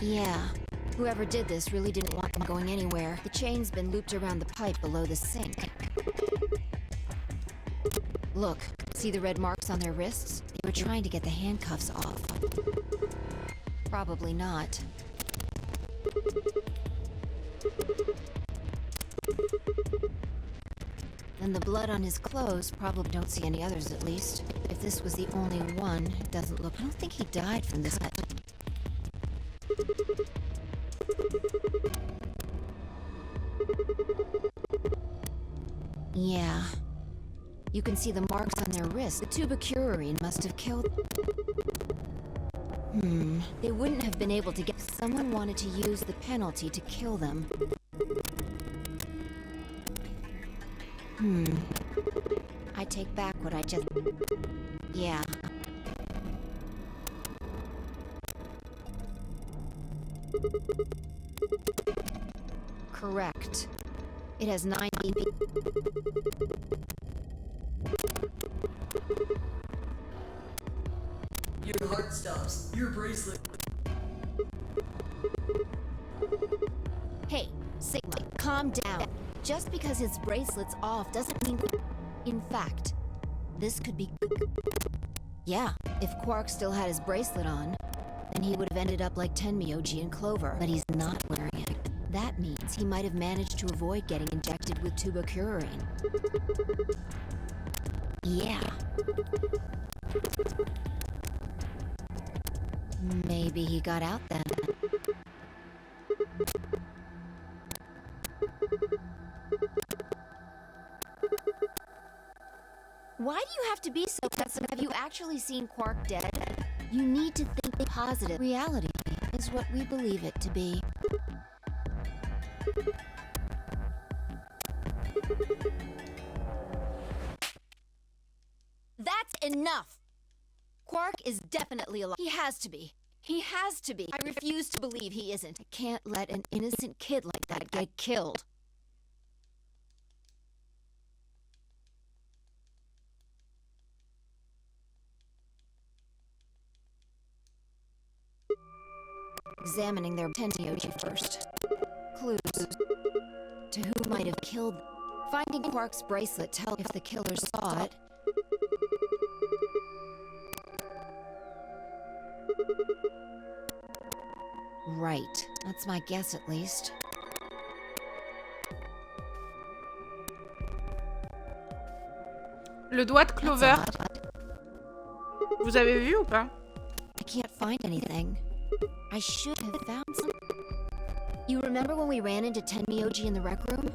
Yeah. Whoever did this really didn't want them going anywhere. The chain's been looped around the pipe below the sink. Look, see the red marks on their wrists? They were trying to get the handcuffs off. Probably not. And the blood on his clothes, probably don't see any others at least. If this was the only one, it doesn't look... I don't think he died from this cut. Yeah. You can see the marks on their wrists. The tuberculin must have killed... They wouldn't have been able to get... Someone wanted to use the penalty to kill them. I take back what I just... Yeah. Correct. It has 9 BP. Your heart stops. Your bracelet. Hey, Sigma, calm down. Just because his bracelet's off doesn't mean... In fact, this could be... Yeah, if Quark still had his bracelet on, then he would have ended up like Tenmyoji and Clover, but he's not wearing it. That means he might have managed to avoid getting injected with tuberculin. Yeah. Maybe he got out then. Why do you have to be so pessimistic? Have you actually seen Quark dead? You need to think positive. Reality is what we believe it to be. That's enough! Quark is definitely alive. He has to be. He has to be. I refuse to believe he isn't. I can't let an innocent kid like that get killed. Examining their Tenmyoji first. Clues to who might have killed them. Finding Quark's bracelet tells if the killer saw it. Right. That's my guess at least. Le doigt de Clover. Vous avez vu ou pas? I can't find anything. I should have found some. You remember when we ran into Tenmyoji in the rec room?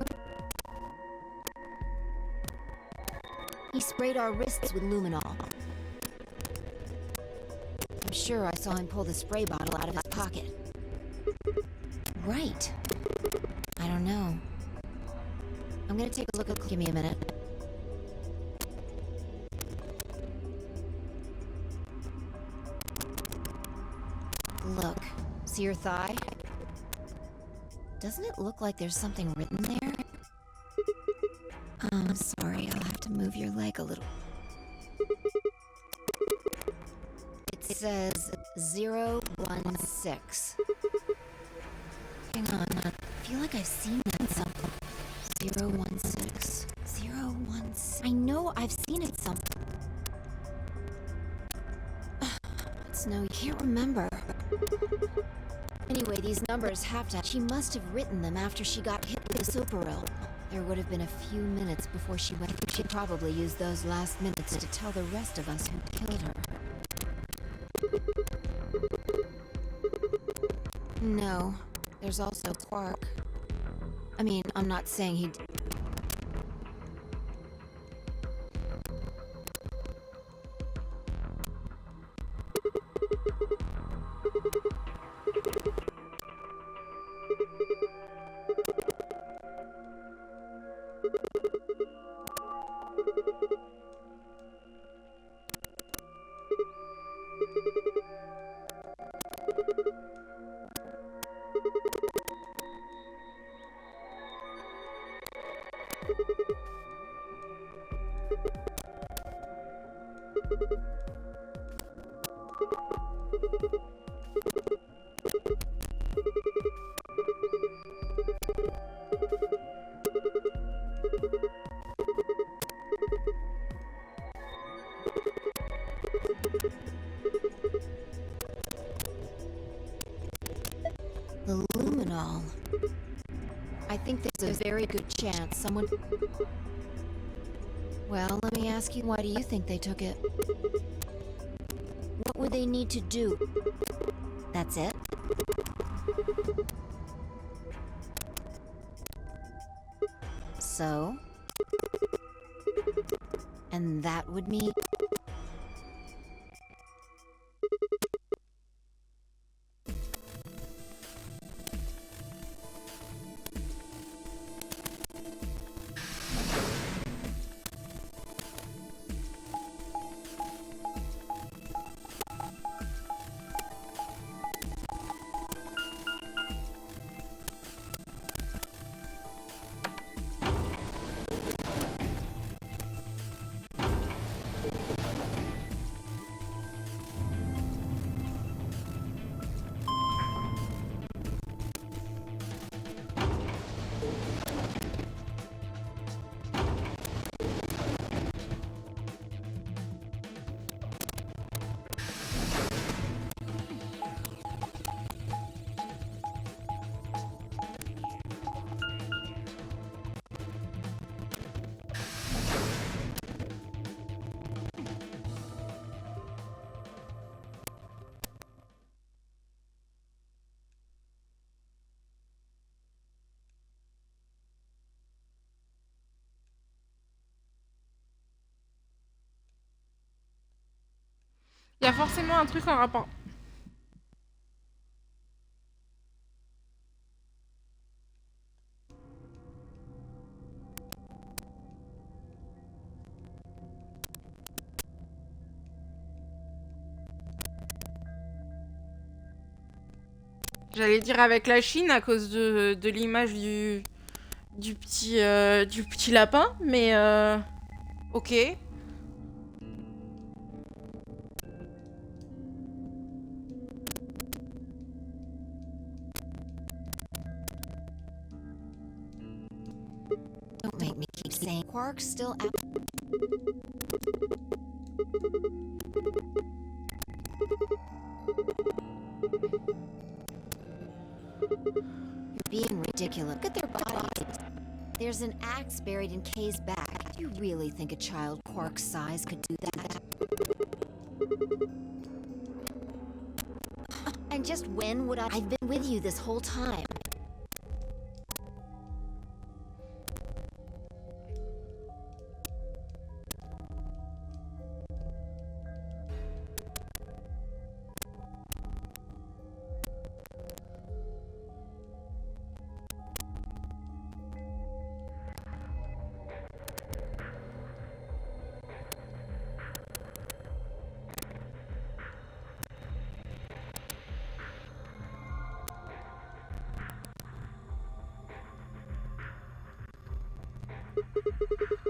He sprayed our wrists with luminol. I'm sure I saw him pull the spray bottle out of his pocket. Right. I don't know. I'm gonna take a look at... Give me a minute. Look. See your thigh? Doesn't it look like there's something written there? Oh, I'm sorry. I'll have to move your leg a little. It says 016. Hang on. I feel like I've seen that somewhere. 016. 016. I know I've seen it somewhere. It's no... You can't remember. Anyway, these numbers have to... She must have written them after she got hit with the superil. There would have been a few minutes before she went. She probably used those last minutes to tell the rest of us who killed her. No. There's also Quark. I mean, I'm not saying he... The luminol. I think there's a very good chance someone... Well, let me ask you, why do you think they took it? What would they need to do? That's it? So? And that would mean... Il y a forcément un truc en rapport. J'allais dire avec la Chine à cause de l'image du petit lapin, mais ok. Don't make me keep saying Quark's still out. You're being ridiculous. Look at their bodies. There's an axe buried in Kay's back. Do you really think a child Quark's size could do that? And just when would I... I've been with you this whole time.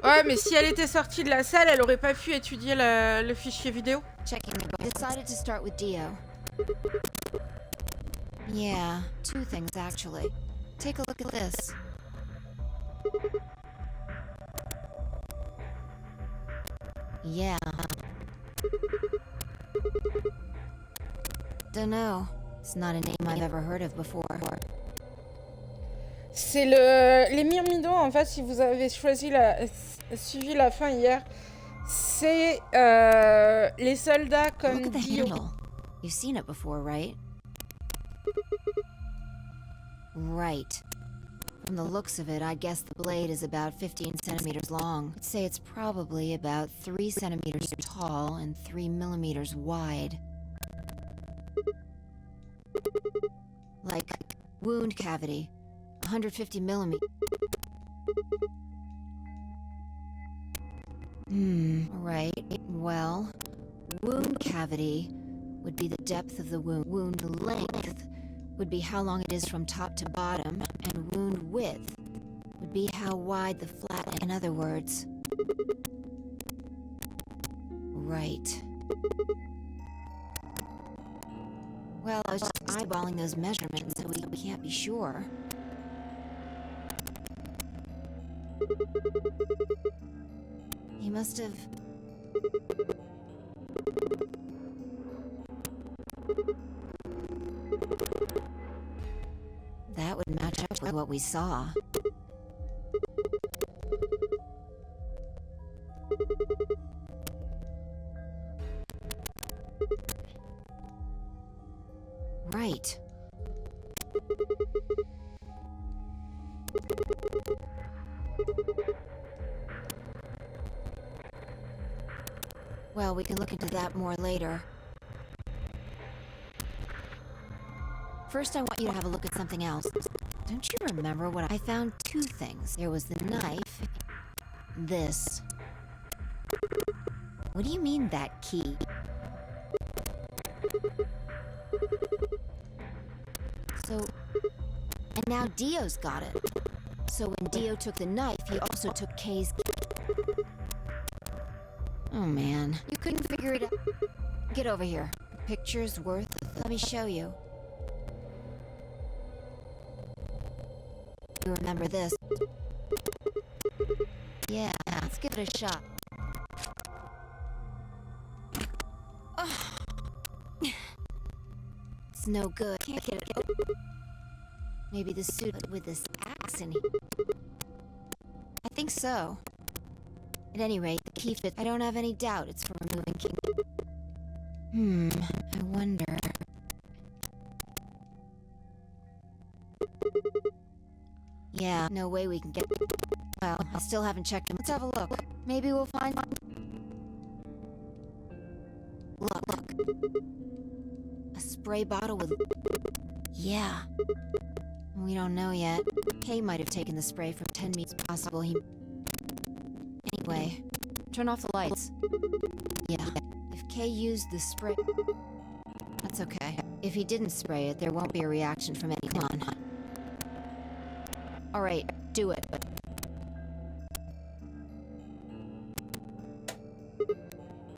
Ouais, mais si elle était sortie de la salle, elle aurait pas pu étudier le fichier vidéo. Checking the decided to start with Dio. Yeah, two things actually. Take a look at this. Yeah. Dunno. It's not a name I've ever heard of before. C'est les myrmidons, en fait, si vous avez suivi la fin hier, c'est les soldats comme Look at the Dio. handle. You've seen it before, right? Right. From the looks of it, I guess the blade is about 15 centimeters long. I'd say it's probably about 3 centimeters tall and 3 millimeters wide. Like, wound cavity. 150 millimeters. Right. Well, wound cavity would be the depth of the wound. Wound length would be how long it is from top to bottom, and wound width would be how wide the flat. In other words. Right. Well, I was just eyeballing those measurements, so we can't be sure. He must have... That would match up with what we saw. Right. Well, we can look into that more later. First, I want you to have a look at something else. Don't you remember what I found? Two things. There was the knife. This. What do you mean, that key? So... And now Dio's got it. So when Dio took the knife, he also took Kay's key. Oh man, you couldn't figure it out. Get over here. A picture's worth... Let me show you. You remember this? Yeah, let's give it a shot. It's no good. Can't get it out. Maybe the suit with this axe in it. I think so. At any rate, the key fits. I don't have any doubt it's for removing King. I wonder... Yeah, no way we can get... Well, I still haven't checked him. Let's have a look. Maybe we'll find... Look. A spray bottle with... Yeah. We don't know yet. Kay might have taken the spray from 10 meters. Possible he... Anyway, turn off the lights. Yeah. If Kay used the spray... That's okay. If he didn't spray it, there won't be a reaction from anyone. Alright, do it.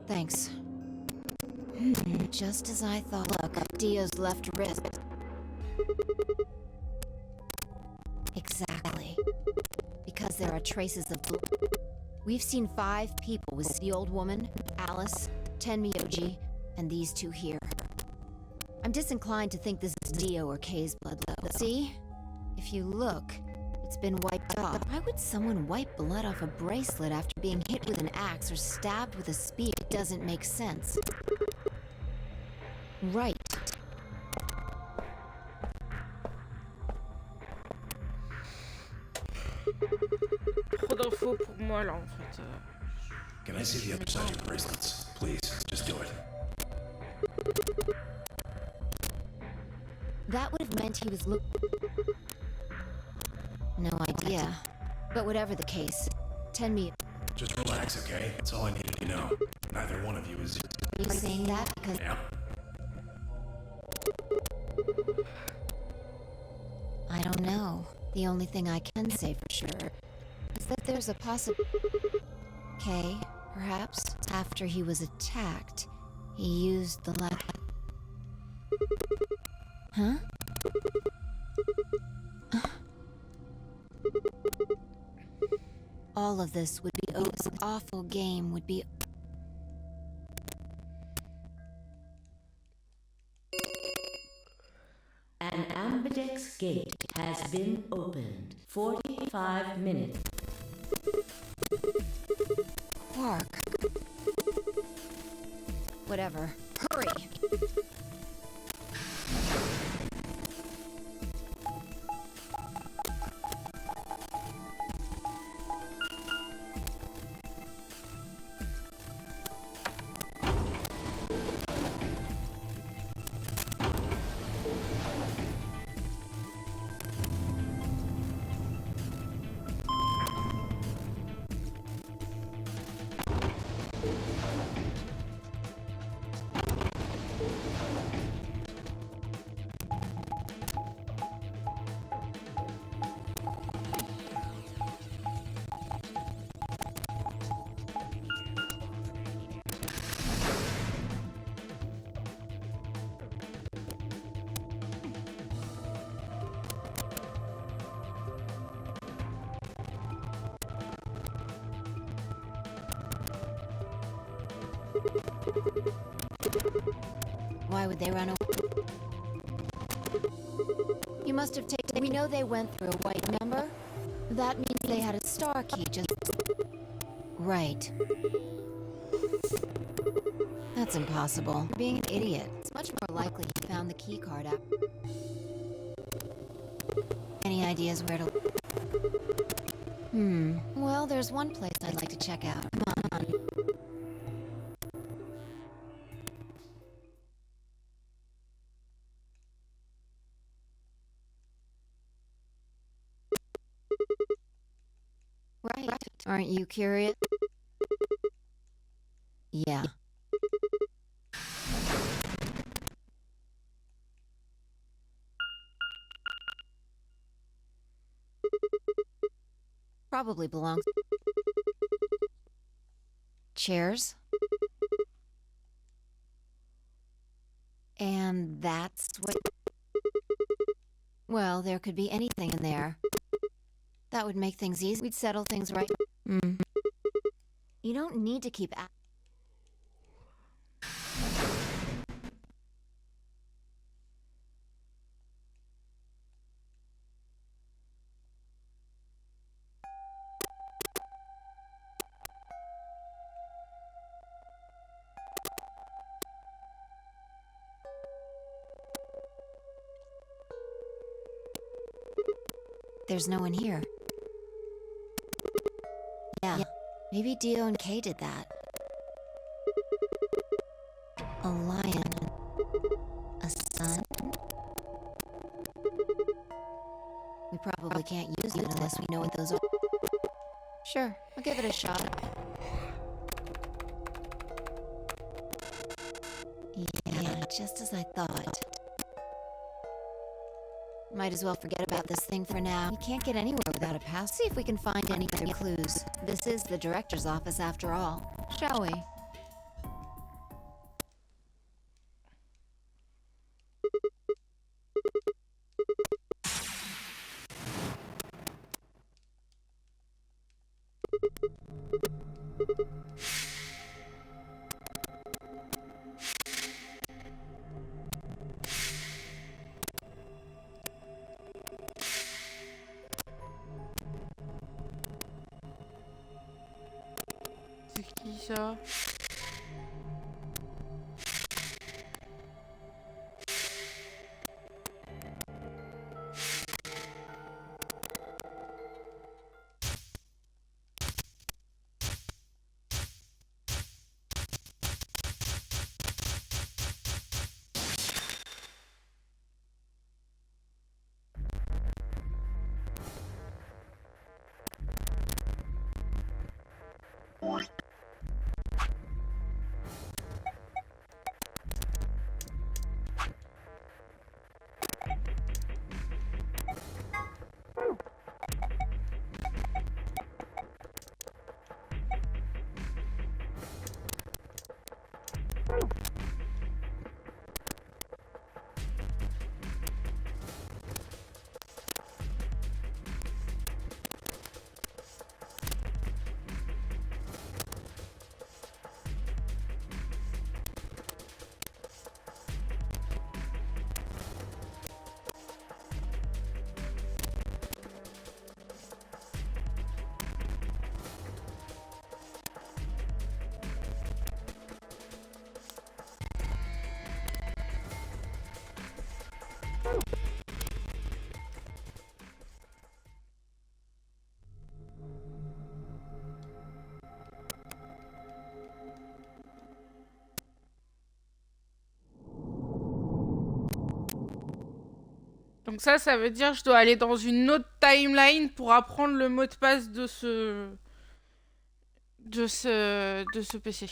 Thanks. Just as I thought. Look, Dio's left wrist. Exactly. Because there are traces of blood. We've seen 5 people with the old woman, Alice, Tenmyoji, and these 2 here. I'm disinclined to think this is Dio or Kay's blood, though. See? If you look, it's been wiped off. Why would someone wipe blood off a bracelet after being hit with an axe or stabbed with a spear? It doesn't make sense. Right. Trop d'infos pour moi là en fait. Can I see the other side of your bracelets? Please, just do it. That would have meant he was No idea. But whatever the case, Just relax, okay? That's all I needed to know. Neither one of you is... Are you saying that because... Yeah. I don't know. The only thing I can say for sure is that there's a Kay, perhaps, after he was attacked, he used the Huh? All of this would be over. This awful game would be... An ambidex gate has been opened. 45 minutes. Quark. Whatever. Hurry! Why would they run away? You must have taken... We know they went through a white, remember? That means they had a star key just... Right. That's impossible. You're being an idiot. It's much more likely he found the key card out. Any ideas where to... Well, there's one place I'd like to check out. Come on. Right. Aren't you curious? Yeah. Probably belongs... Chairs? And that's what... Well, there could be anything in there. That would make things easy. We'd settle things right. You don't need to keep... There's no one here. Yeah, maybe Dio and Kay did that. A lion. A sun. We probably can't use it unless we know what those are. Sure, I'll give it a shot. Yeah, just as I thought. Might as well forget about this thing for now. You can't get anywhere without a pass. See if we can find any other clues. This is the director's office after all. Shall we? C'est qui ça? Donc ça veut dire que je dois aller dans une autre timeline pour apprendre le mot de passe de ce PC.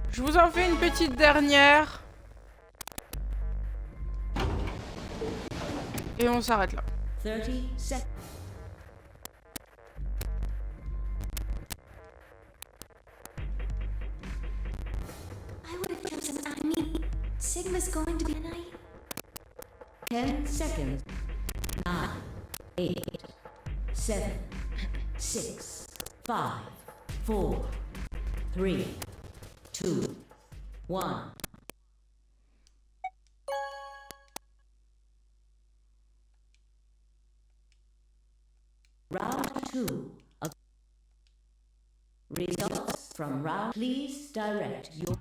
Je vous en fais une petite dernière. Et on s'arrête là. 30 seconds. I would have chosen. I mean, Sigma's going to be tonight. 10 seconds. 9, 8, 7, 6, 5, 4, 3, 2, 1. Round 2 of results from round. Please direct your.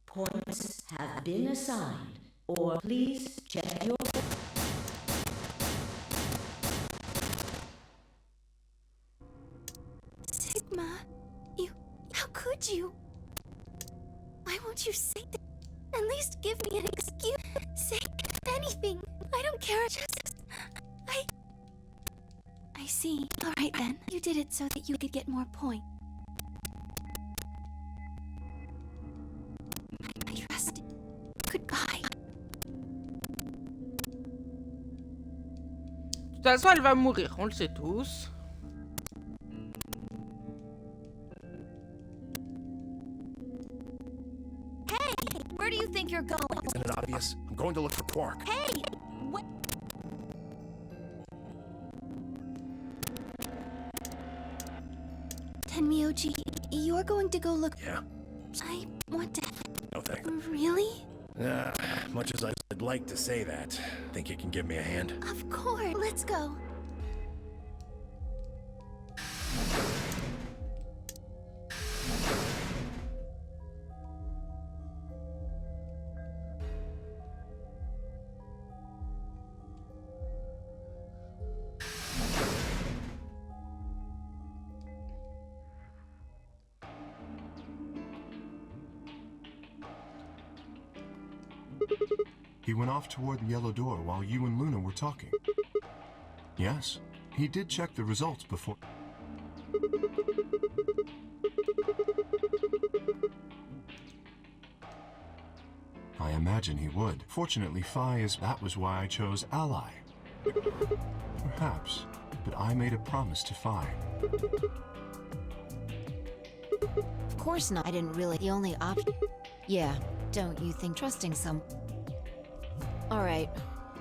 Points have been assigned, or please check your. Sigma, how could you? Why won't you say that? At least give me an excuse. Say anything. I don't care. I see. All right then. You did it so that you could get more points. I trust it. Goodbye. De toute façon, elle va mourir, on le sait tous. Hey, where do you think you're going? Isn't it obvious? I'm going to look for Quark. Hey, what? Tenmyoji, you're going to go look. Yeah. I want to. No thanks. Really? Much as I'd like to say that, think you can give me a hand? Of course. Let's go. He went off toward the yellow door while you and Luna were talking. Yes, he did check the results before. I imagine he would. Fortunately, that was why I chose Ally. Perhaps, but I made a promise to Phi. Of course not. I didn't really. The only option. Yeah, don't you think trusting some. Alright,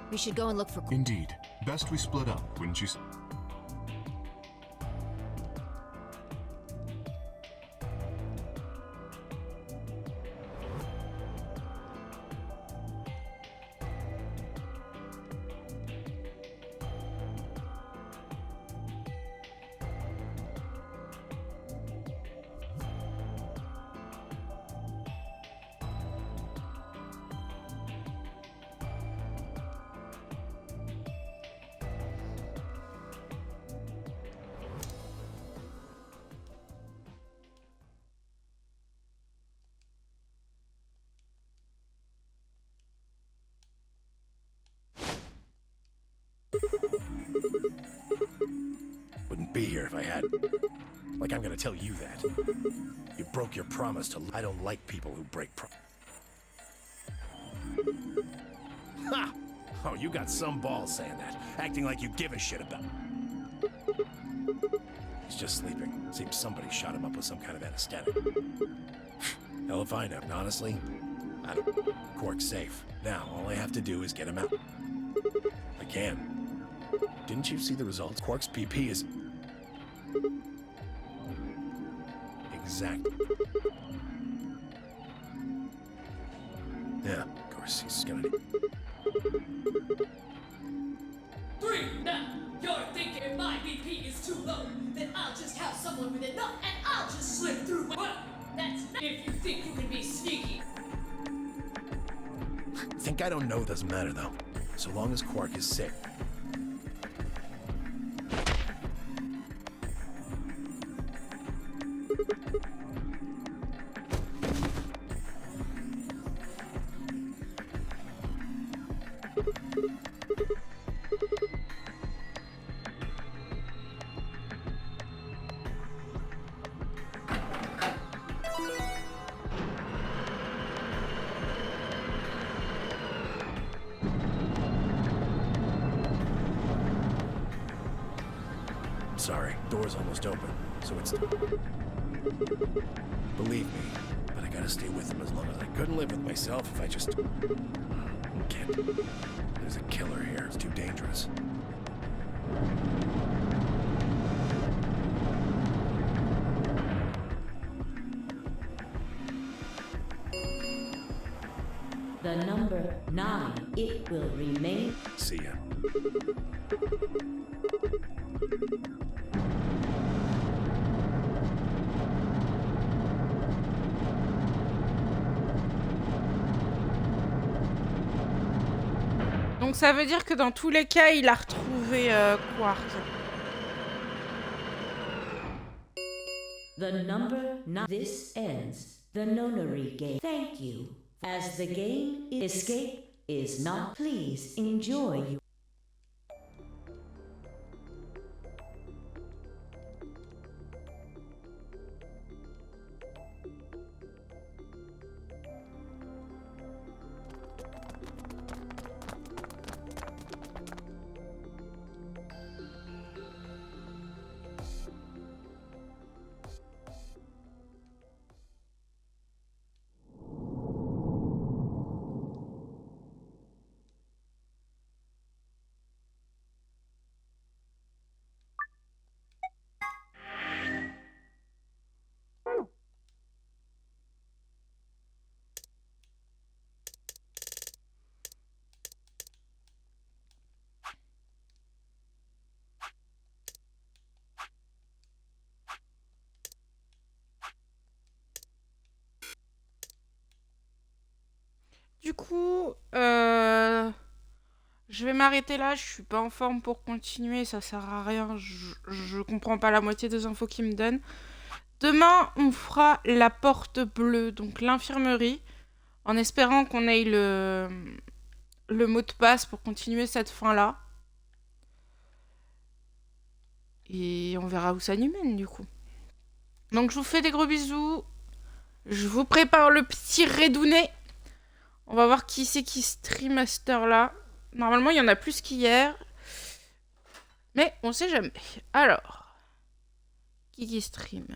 we should go and look for. Indeed. Best we split up, wouldn't you? Wouldn't be here if I had. Like I'm gonna tell you that. You broke your promise to. I don't like people who break Ha! Oh, you got some balls saying that. Acting like you give a shit about. He's just sleeping. Seems somebody shot him up with some kind of anesthetic. Hell if I know. Honestly, I don't. Quark's safe. Now, all I have to do is get him out. I can. Didn't you see the results? Quark's PP is... exact. Yeah, of course, he's gonna... 3. Now, you're thinking my BP is too low. Then I'll just have someone with enough and I'll just slip through. Well, that's not if you think you can be sneaky. Think I don't know doesn't matter, though. So long as Quark is sick. Sorry, door's almost open, so it's... Believe me, but I gotta stay with him as long as I couldn't live with myself if I just... Can't... There's a killer here, it's too dangerous. The number 9, it will remain. See ya. Donc ça veut dire que dans tous les cas, il a retrouvé Quark. The number 9. This ends the nonary game. Thank you. As the game escape is not, please enjoy. Du coup, je vais m'arrêter là. Je suis pas en forme pour continuer. Ça sert à rien. Je comprends pas la moitié des infos qu'il me donne. Demain, on fera la porte bleue, donc l'infirmerie, en espérant qu'on ait le mot de passe pour continuer cette fin-là. Et on verra où ça nous mène, du coup. Donc, je vous fais des gros bisous. Je vous prépare le petit redouné. On va voir qui c'est qui stream à cette heure-là. Normalement, il y en a plus qu'hier. Mais on sait jamais. Alors, qui stream?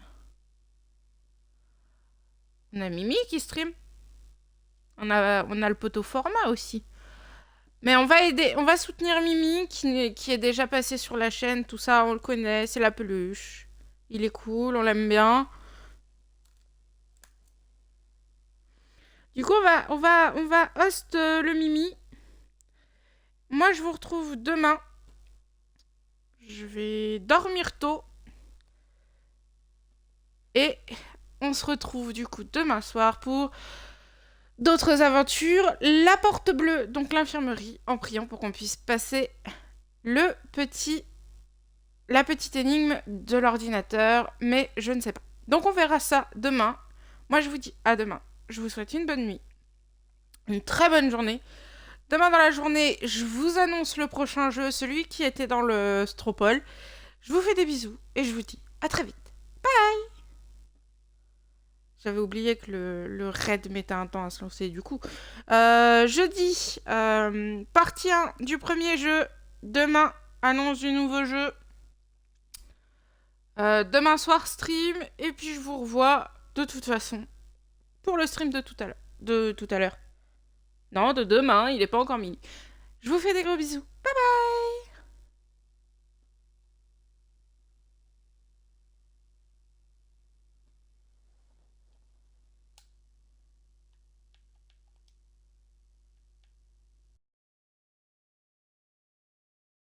On a Mimi qui stream. On a le poteau format aussi. Mais on va soutenir Mimi qui est déjà passé sur la chaîne. Tout ça, on le connaît. C'est la peluche. Il est cool, on l'aime bien. Du coup, on va host le Mimi. Moi, je vous retrouve demain. Je vais dormir tôt. Et on se retrouve du coup demain soir pour d'autres aventures. La porte bleue, donc l'infirmerie, en priant pour qu'on puisse passer la petite énigme de l'ordinateur. Mais je ne sais pas. Donc on verra ça demain. Moi, je vous dis à demain. Je vous souhaite une bonne nuit, une très bonne journée. Demain dans la journée, je vous annonce le prochain jeu, celui qui était dans le Stropole. Je vous fais des bisous et je vous dis à très vite. Bye. J'avais oublié que le raid mettait un temps à se lancer du coup. Jeudi, partie 1 du premier jeu. Demain, annonce du nouveau jeu. Demain soir, stream. Et puis je vous revois de toute façon pour le stream de tout à l'heure. Non, de demain, il n'est pas encore minuit. Je vous fais des gros bisous. Bye bye.